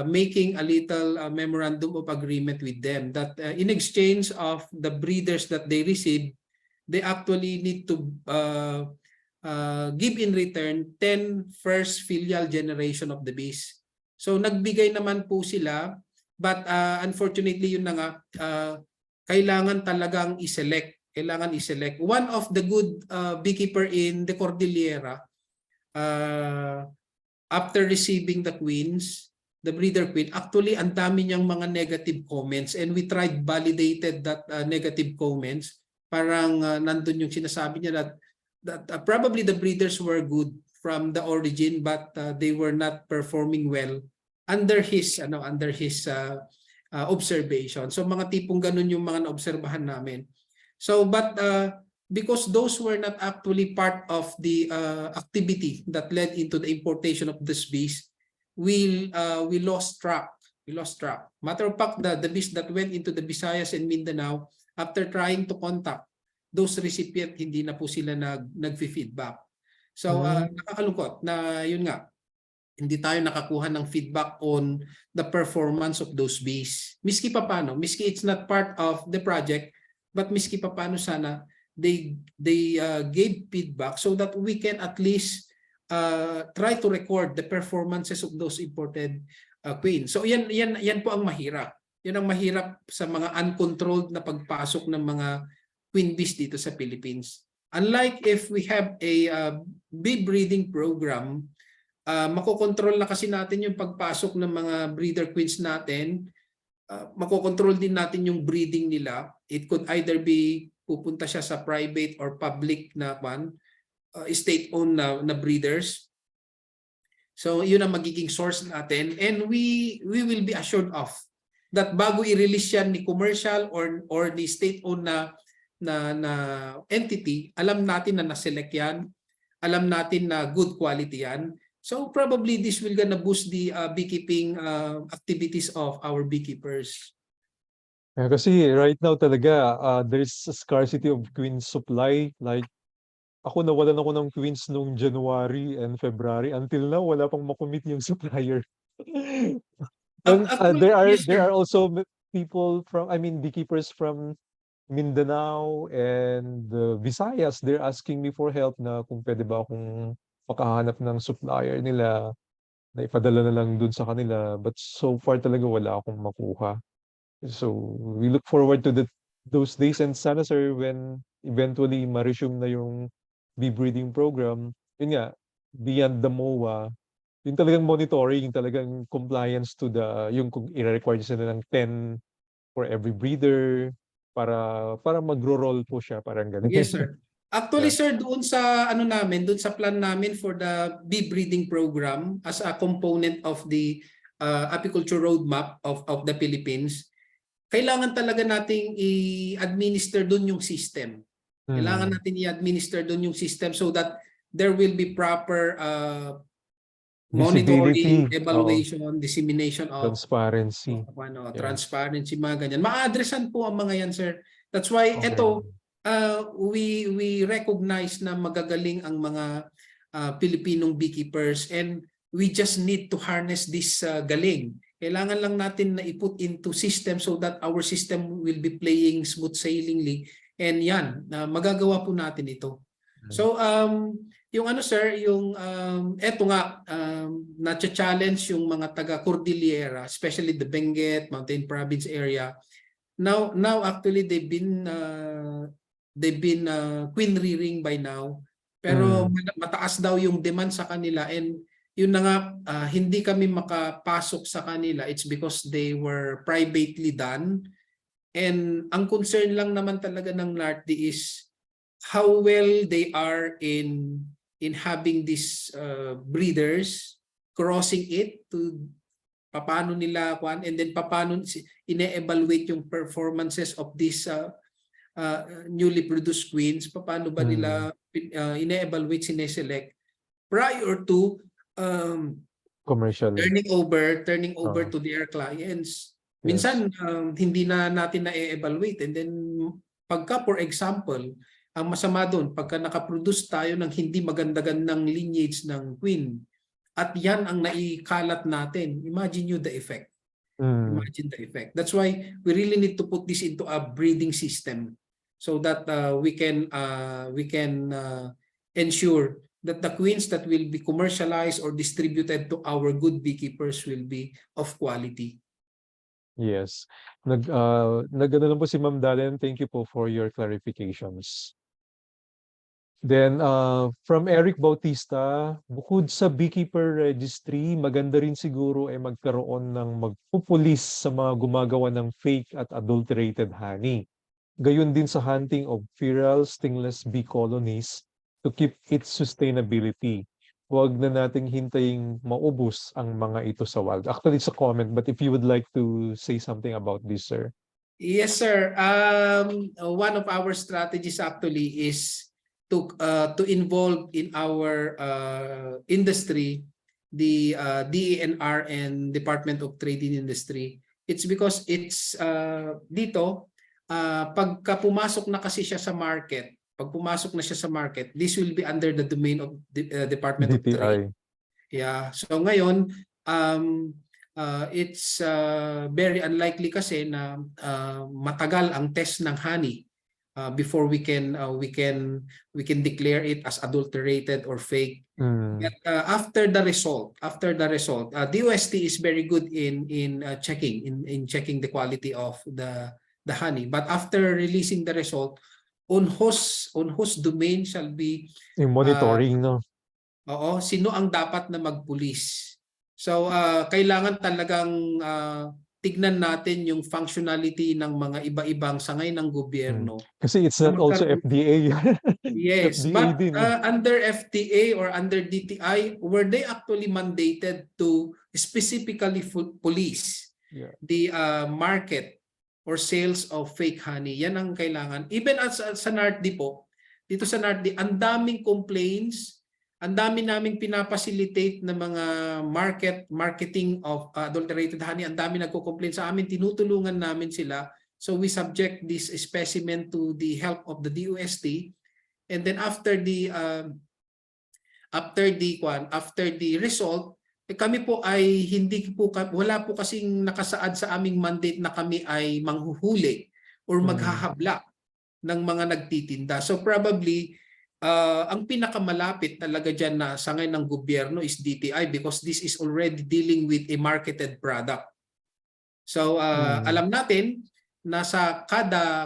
S2: making a little memorandum of agreement with them that in exchange of the breeders that they receive, they actually need to give in return 10 first filial generation of the bees. So nagbigay naman po sila, but unfortunately yun na nga, kailangan talagang i-select. One of the good beekeeper in the Cordillera, after receiving the queens, the breeder queen, actually ang dami niyang mga negative comments, and we tried validated that negative comments. Parang nandun yung sinasabi niya that probably the breeders were good from the origin, but they were not performing well under his observation. So mga tipong ganun yung mga naobserbahan namin. So but because those were not actually part of the activity that led into the importation of these bees, we lost track. Matter of fact, the bees that went into the Visayas and Mindanao, after trying to contact those recipient, hindi na po sila nag-feedback. So
S1: Mm.
S2: nakakalungkot na yun nga, hindi tayo nakakuha ng feedback on the performance of those bees. Miski it's not part of the project, but miski paano sana they gave feedback so that we can at least try to record the performances of those imported queens. So yan po ang mahirap. Yan ang mahirap sa mga uncontrolled na pagpasok ng mga queen bees dito sa Philippines. Unlike if we have a bee breeding program, makokontrol na kasi natin yung pagpasok ng mga breeder queens natin. Makokontrol din natin yung breeding nila. It could either be pupunta siya sa private or public na state-owned na breeders. So yun ang magiging source natin, and we will be assured of that bago i-release yan ni commercial or ni state-owned na entity, alam natin na na-select yan, alam natin na good quality yan, So probably this will gonna boost the beekeeping activities of our beekeepers.
S1: Kasi right now talaga, there's a scarcity of queen supply. Like, ako nawalan ako ng queens nung January and February. Until now, wala pang makumit yung supplier. And
S2: Actually, yes,
S1: there are
S2: sir.
S1: also people from, I mean, beekeepers from Mindanao and Visayas. They're asking me for help na kung pwede ba akong makahanap ng supplier nila na ipadala na lang dun sa kanila. But so far talaga wala akong makuha. So we look forward to those days, and sana sir when eventually ma-resume na yung bee breeding program, yun nga, beyond the MOA, yung talagang monitoring, yung talagang compliance to yung kung i-require sila ng 10 for every breeder para magro-roll po siya, parang ganun.
S2: Yes, sir. Actually,
S1: Yeah.
S2: sir, doon sa ano namin, doon sa plan namin for the bee breeding program as a component of the apiculture roadmap of the Philippines, kailangan talaga nating i-administer doon yung system. Kailangan
S1: Mm.
S2: natin i-administer doon yung system so that there will be proper monitoring,
S1: Visibility, oo,
S2: evaluation, dissemination of
S1: transparency. Yes.
S2: transparency, mga ganyan. Ma-addressan po ang mga yan, sir. That's why
S1: Okay.
S2: ito, we recognize na magagaling ang mga Filipinong beekeepers, and we just need to harness this galing. Kailangan lang natin na i-put into system so that our system will be playing smooth sailingly. And yan, magagawa po natin ito. So yung ano sir, yung eto nga na-challenge yung mga taga Cordillera, especially the Benguet, Mountain Province area. Now actually they've been queen rearing by now. Pero
S1: Mm.
S2: mataas daw yung demand sa kanila, and yun na nga hindi kami makapasok sa kanila. It's because they were privately done. And ang concern lang naman talaga ng NARTDI is how well they are in having these breeders, crossing it to paano nila kwan, and then paano ine-evaluate yung performances of these newly produced queens, paano ba
S1: Mm.
S2: nila ine-evaluate, sineselect prior to um,
S1: Commercial.
S2: turning over
S1: Oo.
S2: to their clients.
S1: Yes.
S2: Minsan hindi na natin na-evaluate, and then pagka for example, ang masama doon pagka nakaproduce tayo ng hindi maganda-gandang lineage ng queen at yan ang naikalat natin, imagine you the effect.
S1: Mm.
S2: Imagine the effect. That's why we really need to put this into a breeding system so that we can ensure that the queens that will be commercialized or distributed to our good beekeepers will be of quality.
S1: Yes. Nag-ano lang po si Ma'am Dalen. Thank you po for your clarifications. Then, from Eric Bautista, bukod sa beekeeper registry, maganda rin siguro ay magkaroon ng magpupulis sa mga gumagawa ng fake at adulterated honey. Gayon din sa hunting of feral stingless bee colonies to keep its sustainability. Huwag na nating hintayin maubos ang mga ito sa wild. Actually, it's a comment, but if you would like to say something about this, sir.
S2: Yes, sir. One of our strategies actually is to involve in our industry the DENR and Department of Trade and Industry. It's because it's dito pagka pumasok na kasi siya sa market, pag pumasok na siya sa market, this will be under the domain of the Department of Trade.
S1: DTI.
S2: Yeah. So ngayon, it's very unlikely kasi na matagal ang test ng honey before we can declare it as adulterated or fake.
S1: Mm.
S2: But after the result, DOST is very good in checking the quality of the honey. But after releasing the result, on whose domain shall be
S1: Yung monitoring, no?
S2: sino ang dapat na magpulis. So kailangan talagang tignan natin yung functionality ng mga iba-ibang sangay ng
S1: Mm.
S2: gobyerno
S1: Kasi it's
S2: na
S1: not also
S2: magkaroon.
S1: FDA.
S2: Yes,
S1: FDA
S2: but
S1: din, eh.
S2: under FTA or under DTI, were they actually mandated to specifically police
S1: Yeah.
S2: the market or sales of fake honey? Yan ang kailangan. Even sa NARTDI po, dito sa NARTDI, ang daming complaints ang dami naming pinapacilitate na mga marketing of adulterated honey. Ang dami nagko-complain sa amin, tinutulungan namin sila. So we subject this specimen to the help of the DOST, and then after the result, kami po ay wala po kasing nakasaad sa aming mandate na kami ay manghuhuli or maghahabla ng mga nagtitinda. So probably ang pinakamalapit talaga dyan na sangay ng gobyerno is DTI, because this is already dealing with a marketed product. So alam natin na sa kada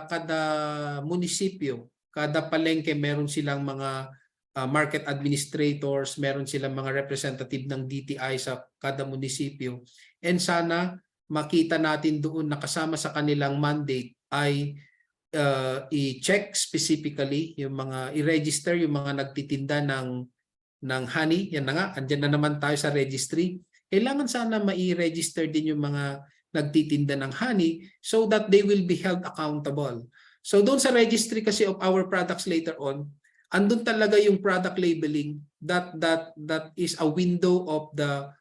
S2: munisipyo, kada palengke, meron silang mga market administrators, meron silang mga representative ng DTI sa kada munisipyo. And sana makita natin doon na kasama sa kanilang mandate ay i-check specifically yung mga i-register yung mga nagtitinda ng honey. Yan na nga, andyan na naman tayo sa registry. Kailangan sana mai-register din yung mga nagtitinda ng honey so that they will be held accountable. So doon sa registry kasi of our products later on, andun talaga yung product labeling that is a window of the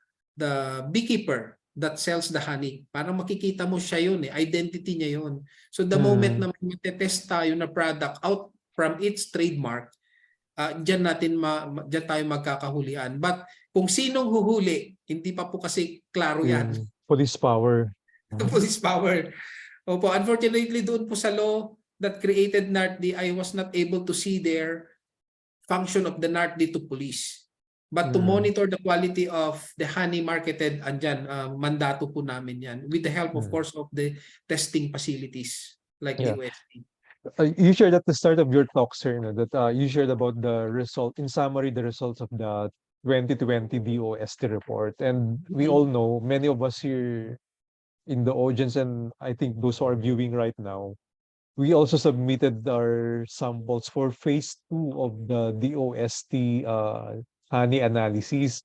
S2: beekeeper that sells the honey. Parang makikita mo siya yun, identity niya yun. So the moment na mag-test tayo na product out from its trademark, diyan tayo magkakahulian. But kung sinong huhuli, hindi pa po kasi klaro yan.
S1: Police power.
S2: Police power. Opo, unfortunately doon po sa law that created NARTDI, I was not able to see their function of the NARTDI to police. But to monitor the quality of the honey marketed, andyan, mandato po namin yan. With the help, of course, of the testing facilities like the UST.
S1: You shared at the start of your talk, sir, that you shared about the result, in summary, the results of the 2020 DOST report. And we all know, many of us here in the audience, and I think those who are viewing right now, we also submitted our samples for phase 2 of the DOST honey analysis.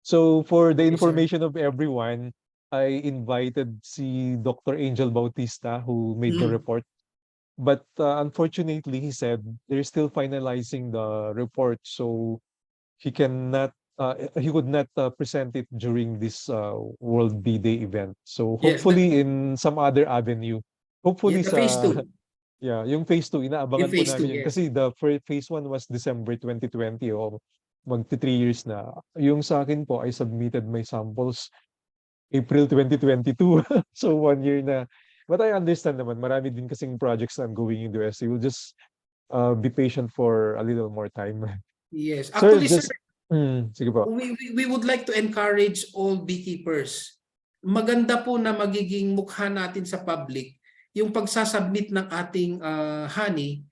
S1: So for the information of everyone, I invited si Dr. Angel Bautista, who made the report. But unfortunately, he said they're still finalizing the report, so he could not present it during this World Bee Day event. So hopefully in some other avenue, hopefully
S2: the phase 2.
S1: Yung phase 2, inaabangan po namin yun.
S2: Yes.
S1: Kasi the phase 1 was December 2020, o magti 3 years na. Yung sa akin po, I submitted my samples April 2022. So 1 year na. But I understand naman, marami din kasing projects na ongoing in the US. You will just be patient for a little more time.
S2: Yes. Actually, sir,
S1: sige po.
S2: We would like to encourage all beekeepers. Maganda po na magiging mukha natin sa public yung pagsasubmit ng ating honey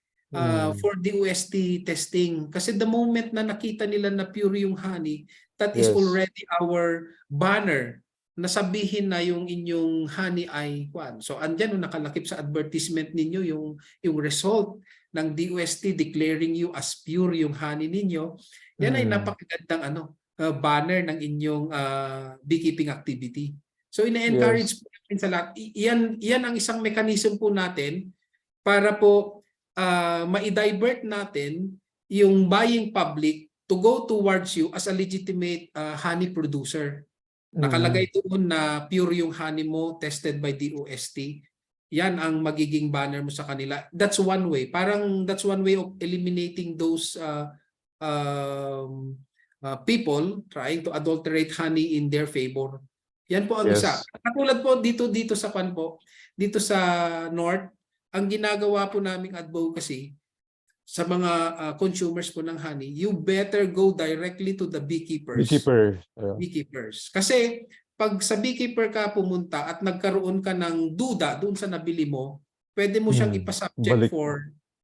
S2: for DOST testing. Kasi the moment na nakita nila na pure yung honey, that is already our banner na sabihin na yung inyong honey ay kwan. So andyan nakalakip sa advertisement ninyo yung result ng DOST declaring you as pure yung honey ninyo. Yan ay napakagandang banner ng inyong beekeeping activity. So ina-encourage po natin sa lahat. Yan ang isang mechanism po natin para po ma-divert natin yung buying public to go towards you as a legitimate honey producer. Nakalagay doon na pure yung honey mo, tested by DOST. Yan ang magiging banner mo sa kanila. That's one way. That's one way of eliminating those people trying to adulterate honey in their favor. Yan po ang isa. Katulad po dito sa dito sa North, ang ginagawa po naming advocacy sa mga consumers po ng honey, you better go directly to the beekeepers. Beekeepers. Kasi pag sa beekeeper ka pumunta at nagkaroon ka ng duda doon sa nabili mo, pwede mo siyang ipasubject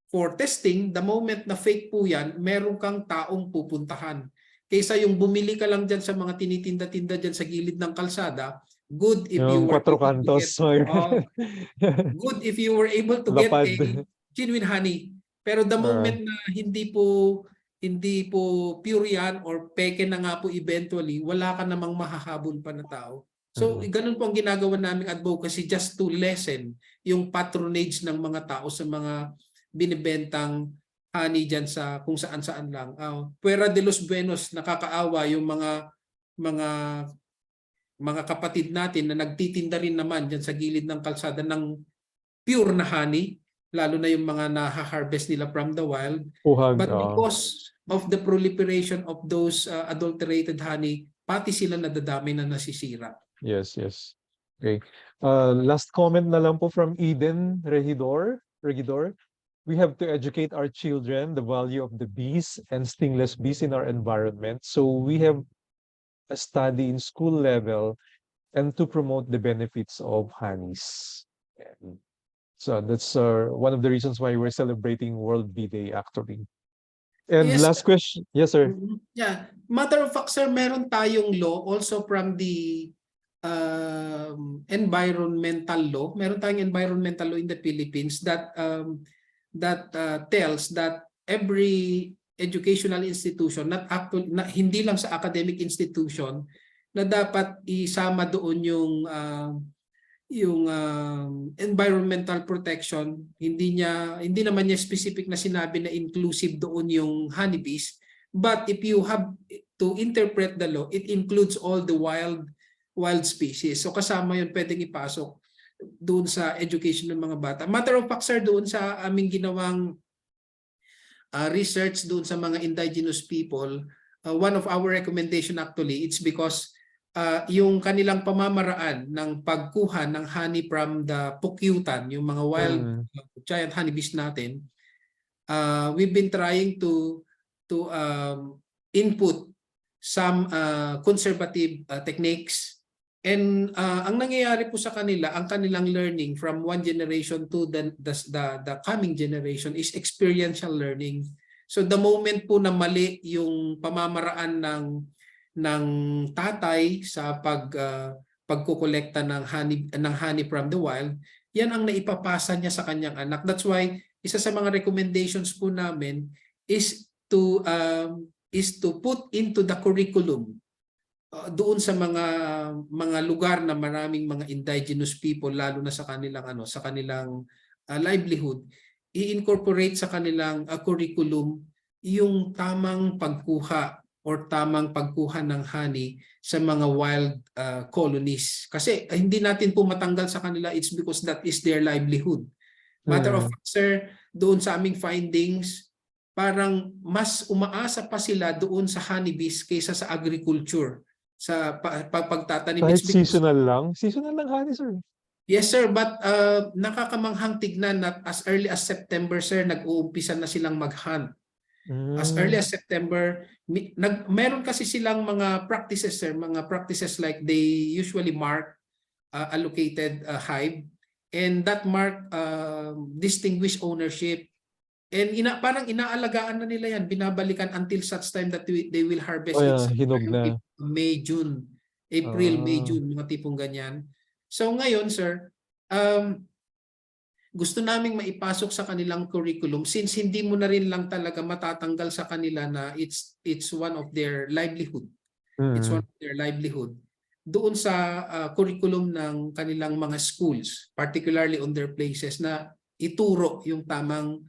S2: for testing. The moment na fake po yan, meron kang taong pupuntahan. Kaysa yung bumili ka lang dyan sa mga tinitinda-tinda dyan sa gilid ng kalsada, good if you were able to get, good if you were able to get a genuine honey. Pero the moment na hindi po pure yan or peke na nga po eventually, wala ka namang mahahabol pa na tao. So ganun po ang ginagawa naming advocacy just to lessen yung patronage ng mga tao sa mga binibentang honey dyan sa kung saan-saan lang. Puera de los Buenos, nakakaawa yung mga mga kapatid natin na nagtitinda rin naman dyan sa gilid ng kalsada ng pure na honey, lalo na yung mga naha-harvest nila from the wild.
S1: Puhag,
S2: But because of the proliferation of those adulterated honey, pati sila nadadami na nasisira.
S1: yes, yes. Okay. Last comment na lang po from Eden Regidor. We have to educate our children the value of the bees and stingless bees in our environment. So we have a study in school level and to promote the benefits of honeys. And so that's one of the reasons why we're celebrating World Bee Day actually. And
S2: Yes.
S1: last question. Yes, sir.
S2: Yeah. Matter of fact, sir, meron tayong law also from the environmental law. Meron tayong environmental law in the Philippines that tells that every educational institution, hindi lang sa academic institution, na dapat isama doon yung environmental protection. Hindi naman niya specific na sinabi na inclusive doon yung honeybees, but if you have to interpret the law, it includes all the wild species. So kasama yun, pwedeng ipasok doon sa education ng mga bata. Matter of fact, sir, doon sa aming ginawang research doon sa mga indigenous people, one of our recommendation actually, it's because yung kanilang pamamaraan ng pagkuha ng honey from the pukyutan, yung mga wild giant honeybees natin, we've been trying to input some conservative techniques. And ang nangyayari po sa kanila, ang kanilang learning from one generation to the coming generation is experiential learning. So the moment po na mali yung pamamaraan ng tatay sa pagkokolekta ng honey from the wild, yan ang naipapasa niya sa kanyang anak. That's why isa sa mga recommendations po namin is to put into the curriculum doon sa mga lugar na maraming mga indigenous people, lalo na sa kanilang livelihood, i-incorporate sa kanilang curriculum yung tamang pagkuha or tamang pagkuha ng honey sa mga wild colonies. Kasi hindi natin po matanggal sa kanila, it's because that is their livelihood. Matter of fact, sir, doon sa aming findings, parang mas umaasa pa sila doon sa honeybees kaysa sa agriculture, sa pagtatanim.
S1: Kahit seasonal lang? Seasonal lang honey, sir.
S2: Yes, sir, but nakakamanghang tignan na as early as September, sir, nag-uumpisa na silang mag-hunt. As early as September, meron kasi silang mga practices, sir, mga practices like they usually mark allocated hive, and that mark distinguish ownership. And parang inaalagaan na nila yan, binabalikan until such time that they will harvest.
S1: Hinog na.
S2: May, June, April, May, June, mga tipong ganyan. So ngayon, sir, gusto naming maipasok sa kanilang curriculum, since hindi mo na rin lang talaga matatanggal sa kanila na it's one of their livelihood. It's one of their livelihood. Doon sa curriculum ng kanilang mga schools, particularly on their places, na ituro yung tamang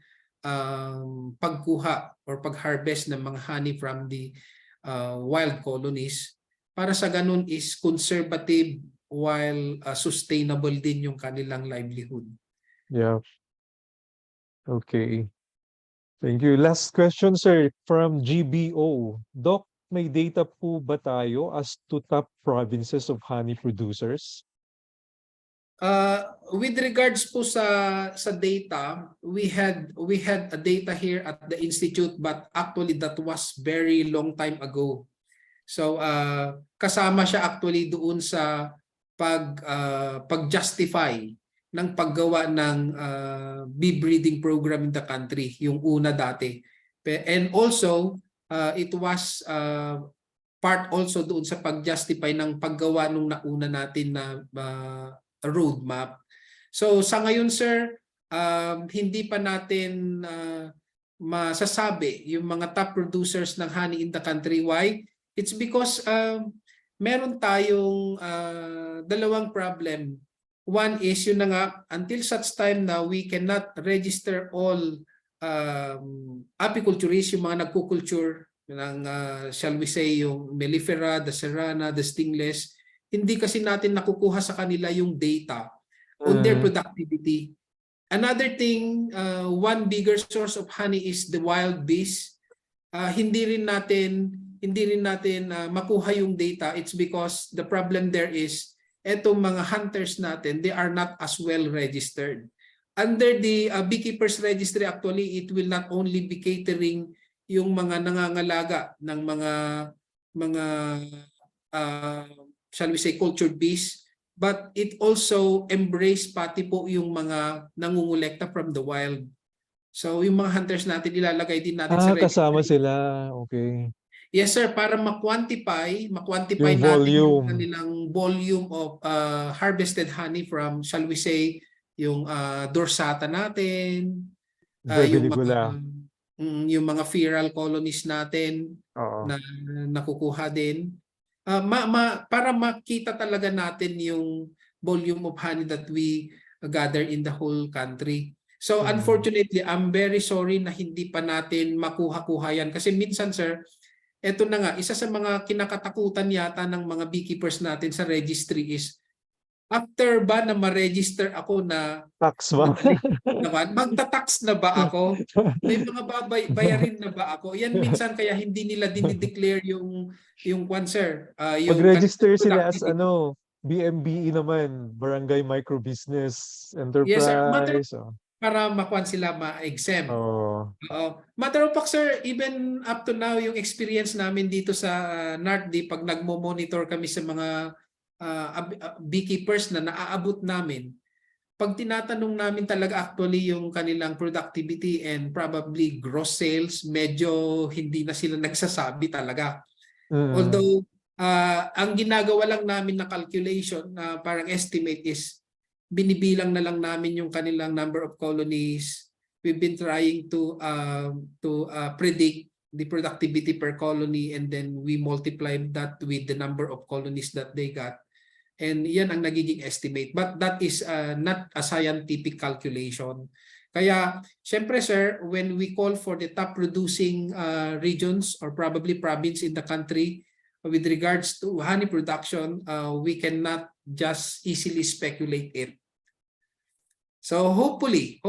S2: pagkuha or pag-harvest ng mga honey from the wild colonies, para sa ganun is conservative while sustainable din yung kanilang livelihood.
S1: Yeah. Okay. Thank you. Last question, sir, from GBO. Doc, may data po ba tayo as to top provinces of honey producers?
S2: With regards po sa data, we had a data here at the institute, but actually that was very long time ago. So kasama siya actually doon sa pag-justify ng paggawa ng bee breeding program in the country, yung una dati. And also it was part also doon sa pag-justify ng paggawa nung nauna natin na roadmap. So sa ngayon, sir, hindi pa natin masasabi yung mga top producers ng honey in the country. Why? It's because meron tayong dalawang problem. One is yun na nga, until such time na we cannot register all apiculturists, yung mga nagkukulture ng shall we say yung mellifera, the serrana, the stingless, hindi kasi natin nakukuha sa kanila yung data on their
S1: Mm.
S2: productivity. Another thing, one bigger source of honey is the wild bees. Hindi rin natin makuha yung data. It's because the problem there is etong mga hunters natin, they are not as well registered. Under the beekeepers registry, actually, it will not only be catering yung mga nangangalaga ng mga uh, shall we say cultured bees, but it also embrace pati po yung mga nangungulekta from the wild. So yung mga hunters natin ilalagay din natin sa
S1: Kasama
S2: registry.
S1: sila. Okay.
S2: Yes sir, para ma-quantify
S1: Yung
S2: natin yung
S1: volume.
S2: kanilang volume of harvested honey from, shall we say, yung dorsata natin,
S1: Bebeligula.
S2: yung mga feral colonies natin
S1: Oo.
S2: na nakukuha din. Para makita talaga natin yung volume of honey that we gather in the whole country. So
S1: Mm.
S2: unfortunately, I'm very sorry na hindi pa natin makuha-kuha yan. Kasi minsan sir, eto na nga, isa sa mga kinakatakutan yata ng mga beekeepers natin sa registry is after ba na ma-register ako na
S1: Tax ba?
S2: naman, magta-tax na ba ako? May mga bayarin na ba ako? Yan minsan kaya hindi nila dinideclare yung kwan sir, yung
S1: Mag-register sila as
S2: productivity.
S1: ano, BMBE naman, Barangay Micro Business
S2: Yes sir, matter
S1: Enterprise. Oh.
S2: para makuan sila ma-exempt.
S1: Oh.
S2: Oo. Matter of fact, sir, even up to now, yung experience namin dito sa NARTDI, pag nagmo-monitor kami sa mga beekeepers na naaabot namin, pag tinatanong namin talaga actually yung kanilang productivity and probably gross sales, medyo hindi na sila nagsasabi talaga.
S1: Mm.
S2: Although, ang ginagawa lang namin na calculation, na parang estimate is, binibilang na lang namin yung kanilang number of colonies. We've been trying to predict the productivity per colony, and then we multiply that with the number of colonies that they got. And yan ang nagiging estimate. But that is not a scientific calculation. Kaya, syempre sir, when we call for the top producing regions or probably province in the country with regards to honey production, we cannot just easily speculate it. So hopefully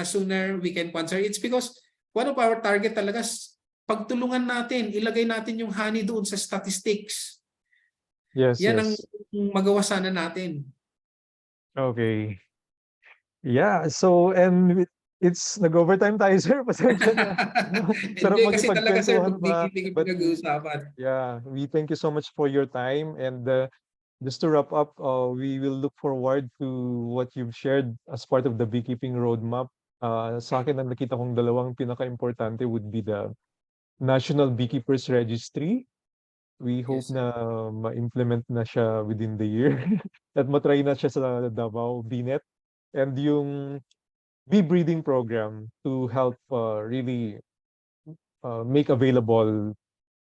S2: sooner we can answer. It's because one of our target talaga, pagtulungan natin, ilagay natin yung honey doon sa statistics.
S1: Yes,
S2: Yan ang
S1: yes.
S2: magawa sana natin.
S1: Okay. Yeah, so and it's nag-overtime tayo, sir. Pasensya na. Sarap
S2: Hindi kasi talaga sir,
S1: makipagkwentuhan
S2: pag
S1: pa.
S2: beekeeping ang
S1: But
S2: pinag-uusapan.
S1: yeah, we thank you so much for your time. And just to wrap up, we will look forward to what you've shared as part of the beekeeping roadmap. Sa akin, ang nakita kong dalawang pinaka-importante would be the National Beekeepers Registry. We hope
S2: Yes.
S1: na ma-implement na siya within the year at matry na siya sa Davao, BNet. And yung bee breeding program to help really make available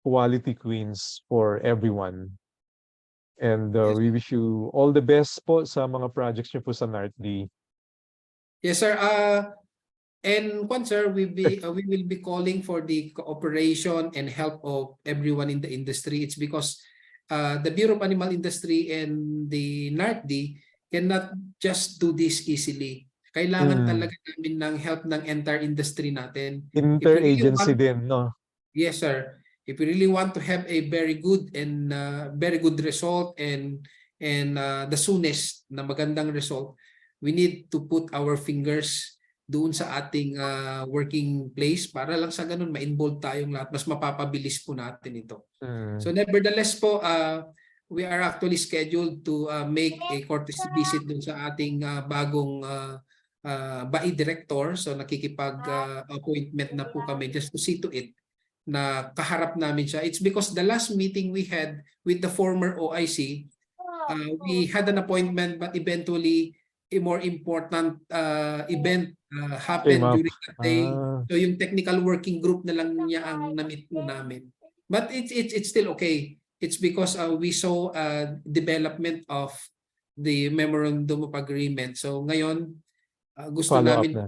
S1: quality queens for everyone. And
S2: Yes.
S1: we wish you all the best po sa mga projects niyo po sa NARTDI.
S2: Yes sir. And one sir, we will be calling for the cooperation and help of everyone in the industry. It's because the Bureau of Animal Industry and the NARTDI cannot just do this easily. Kailangan
S1: Mm.
S2: talaga namin ng help ng entire industry natin. If we really
S1: Interagency
S2: want,
S1: din, no?
S2: yes sir, if we really want to have a very good and very good result and the soonest na magandang result, we need to put our fingers doon sa ating working place para lang sa ganun ma-involve tayong lahat, mas mapapabilis po natin ito. So
S1: Mm.
S2: nevertheless po, we are actually scheduled to make a courtesy visit doon sa ating bagong BAI director. So nakikipag-appointment na po kami just to see to it na kaharap namin siya. It's because the last meeting we had with the former OIC, we had an appointment but eventually a more important event
S1: Came
S2: happened
S1: up.
S2: during that day.
S1: Ah.
S2: So yung technical working group na lang niya ang na-meet po namin. But it's still okay. It's because we saw development of the memorandum of agreement. So ngayon, gusto
S1: Follow up
S2: namin
S1: na.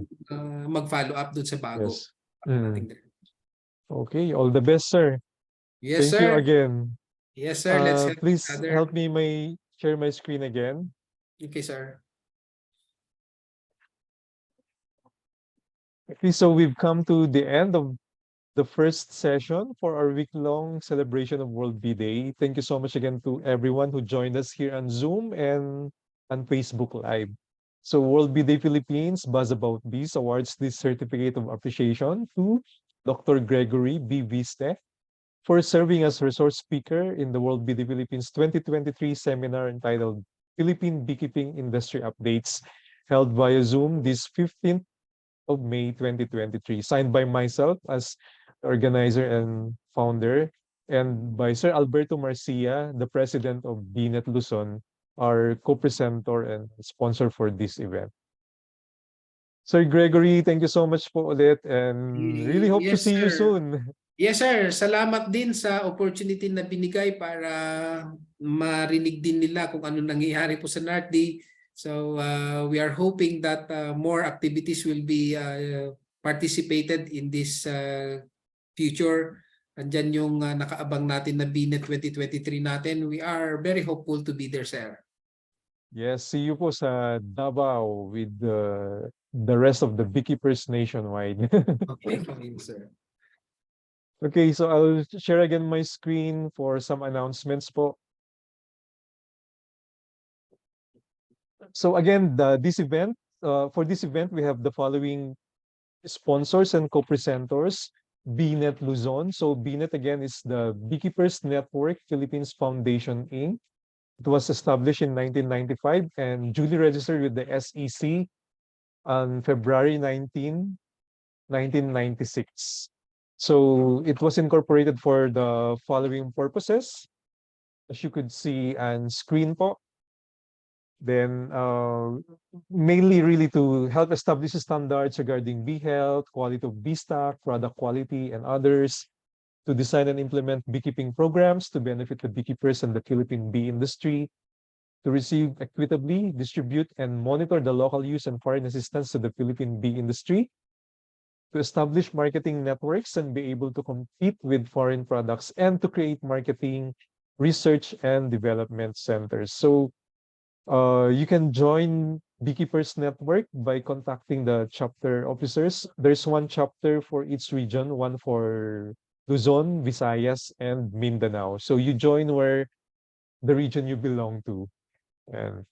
S2: mag-follow up dun sa bago.
S1: Yes. Mm.
S2: Ating
S1: Okay, all the best, sir.
S2: Yes,
S1: Thank you
S2: sir.
S1: again.
S2: Yes, sir. Let's help each
S1: Please
S2: other.
S1: help me share my screen again.
S2: Okay, sir.
S1: Okay, so we've come to the end of the first session for our week-long celebration of World Bee Day. Thank you so much again to everyone who joined us here on Zoom and on Facebook Live. So World Bee Day Philippines Buzz About Bees awards this certificate of appreciation to Dr. Gregory B. Viste for serving as resource speaker in the World Bee Day Philippines 2023 seminar entitled Philippine Beekeeping Industry Updates, held via Zoom this 15th of May 2023, signed by myself as organizer and founder, and by Sir Alberto Marcia, the president of BNet Luzon, our co-presenter and sponsor for this event. Sir Gregory, thank you so much po ulit and really hope to
S2: Yes,
S1: see you
S2: sir.
S1: soon.
S2: Yes, sir. Salamat din sa opportunity na binigay para marinig din nila kung ano nangyayari po sa NARTDI. So we are hoping that more activities will be participated in this future. Andyan yung nakaabang natin na BNet 2023 natin. We are very hopeful to be there, sir.
S1: Yes, see you po sa Davao with the rest of the beekeepers nationwide.
S2: Okay, fine, sir.
S1: Okay, so I'll share again my screen for some announcements po. So again, for this event, we have the following sponsors and co-presenters. BNet Luzon. So BNet again is the Beekeepers Network Philippines Foundation Inc. It was established in 1995 and duly registered with the SEC on February 19, 1996. So it was incorporated for the following purposes. As you could see on screen po, then mainly really to help establish standards regarding bee health, quality of bee stock, product quality, and others, to design and implement beekeeping programs to benefit the beekeepers and the Philippine bee industry, to receive equitably, distribute, and monitor the local use and foreign assistance to the Philippine bee industry, to establish marketing networks and be able to compete with foreign products, and to create marketing, research, and development centers. So you can join Beekeepers Network by contacting the chapter officers. There's one chapter for each region, one for Luzon, Visayas, and Mindanao. So you join where the region you belong to. And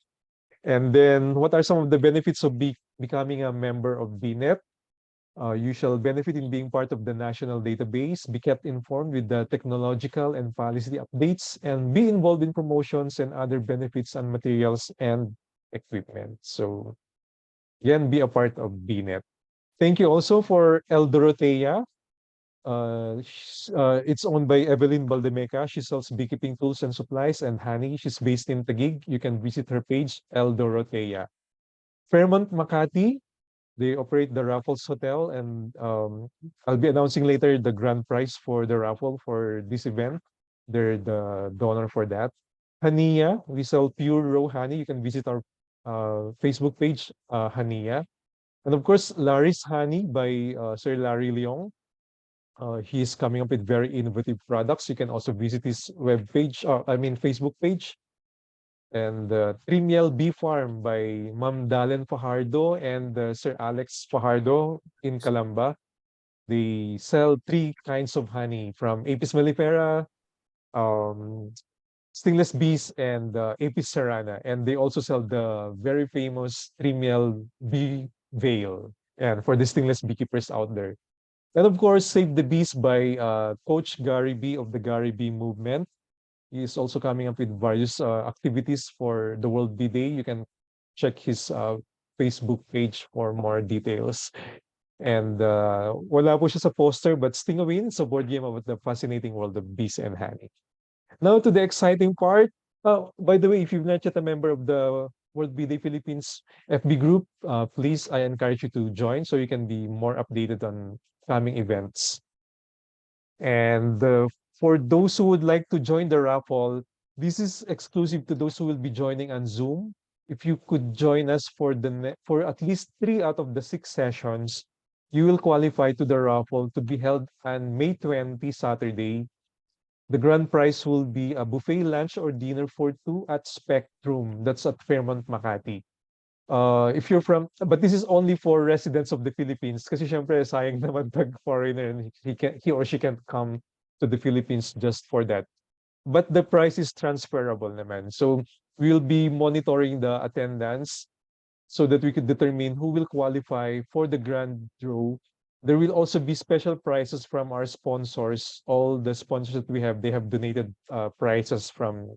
S1: and then what are some of the benefits of becoming a member of BNet? You shall benefit in being part of the national database, be kept informed with the technological and policy updates, and be involved in promotions and other benefits and materials and equipment. So again, be a part of BNet. Thank you also for El Dorotea. It's owned by Evelyn Baldemeca. She sells beekeeping tools and supplies and honey. She's based in Taguig. You can visit her page, El Dorotea. Fairmont Makati, they operate the Raffles Hotel, and I'll be announcing later the grand prize for the raffle for this event. They're the donor for that. Hania, we sell pure raw honey. You can visit our Facebook page, Hania. And of course, Larry's Honey by Sir Larry Leong. He's coming up with very innovative products. You can also visit his web page, Facebook page. And Trimiel Bee Farm by Ma'am Dalen Fajardo and Sir Alex Fajardo in Calamba. They sell three kinds of honey from Apis mellifera, um, stingless bees, and Apis cerana. And they also sell the very famous Trimiel Bee Veil, and for the stingless beekeepers out there. And of course, Save the Bees by Coach Gary B of the Gary B Movement. He is also coming up with various activities for the World Bee Day. You can check his Facebook page for more details. And wala po siya sa poster, but Sting a Win, it's a board game about the fascinating world of bees and honey. Now to the exciting part. By the way, if you're not yet a member of the World Bee Day Philippines FB group, please, I encourage you to join so you can be more updated on coming events. And for those who would like to join the raffle, this is exclusive to those who will be joining on Zoom. If you could join us for at least 3 out of the 6 sessions, you will qualify to the raffle to be held on May 20, Saturday. The grand prize will be a buffet lunch or dinner for two at Spectrum. That's at Fairmont, Makati. If you're from, but this is only for residents of the Philippines kasi syempre sayang naman pag foreigner and he or she can't come to the Philippines just for that. But the price is transferable naman. So we'll be monitoring the attendance so that we could determine who will qualify for the grand draw. There will also be special prizes from our sponsors. All the sponsors that we have, they have donated prizes from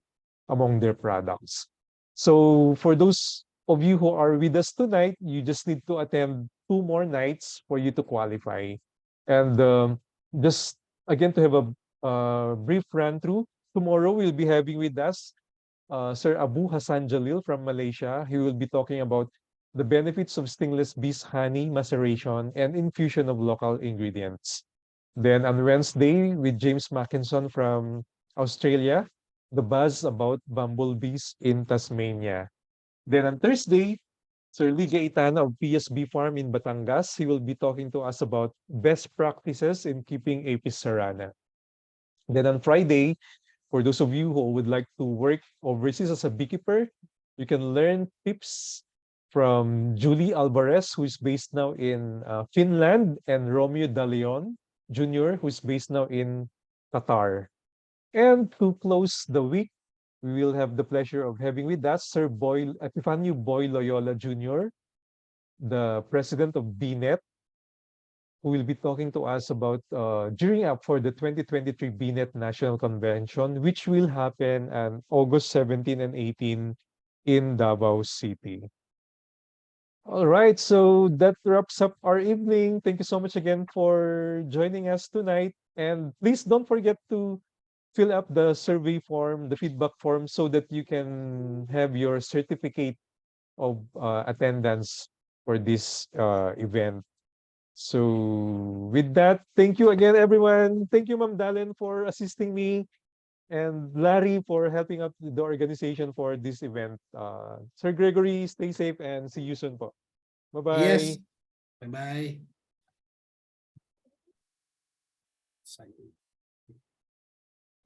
S1: among their products. So for those of you who are with us tonight, you just need to attend 2 more nights for you to qualify. And just again to have a brief run through, tomorrow we'll be having with us Sir Abu Hassan Jalil from Malaysia. He will be talking about the benefits of stingless bees honey maceration and infusion of local ingredients. Then on Wednesday, with James Mackinson from Australia, the buzz about bumblebees in Tasmania. Then on Thursday, Sir Lee Gaetano of PSB Farm in Batangas, he will be talking to us about best practices in keeping Apis cerana. Then on Friday, for those of you who would like to work overseas as a beekeeper, you can learn tips from Julie Alvarez, who is based now in Finland, and Romeo De Leon Jr., who is based now in Qatar. And to close the week, we will have the pleasure of having with us Sir Boy Epifanio Boy Loyola Jr., the president of BNet, who will be talking to us about gearing up for the 2023 BNet National Convention, which will happen on August 17 and 18 in Davao City. All right, so that wraps up our evening. Thank you so much again for joining us tonight. And please don't forget to fill up the survey form, the feedback form, so that you can have your certificate of attendance for this event. So with that, thank you again, everyone. Thank you, Ma'am Dalen, for assisting me, and Larry for helping out with the organization for this event. Sir Gregory, stay safe and see you soon po.
S2: Yes.
S1: Bye-bye.
S2: Bye-bye.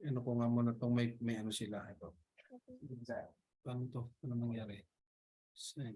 S2: Ano ko nga muna itong may ano sila ito. Paano to? Ano nangyari? Send.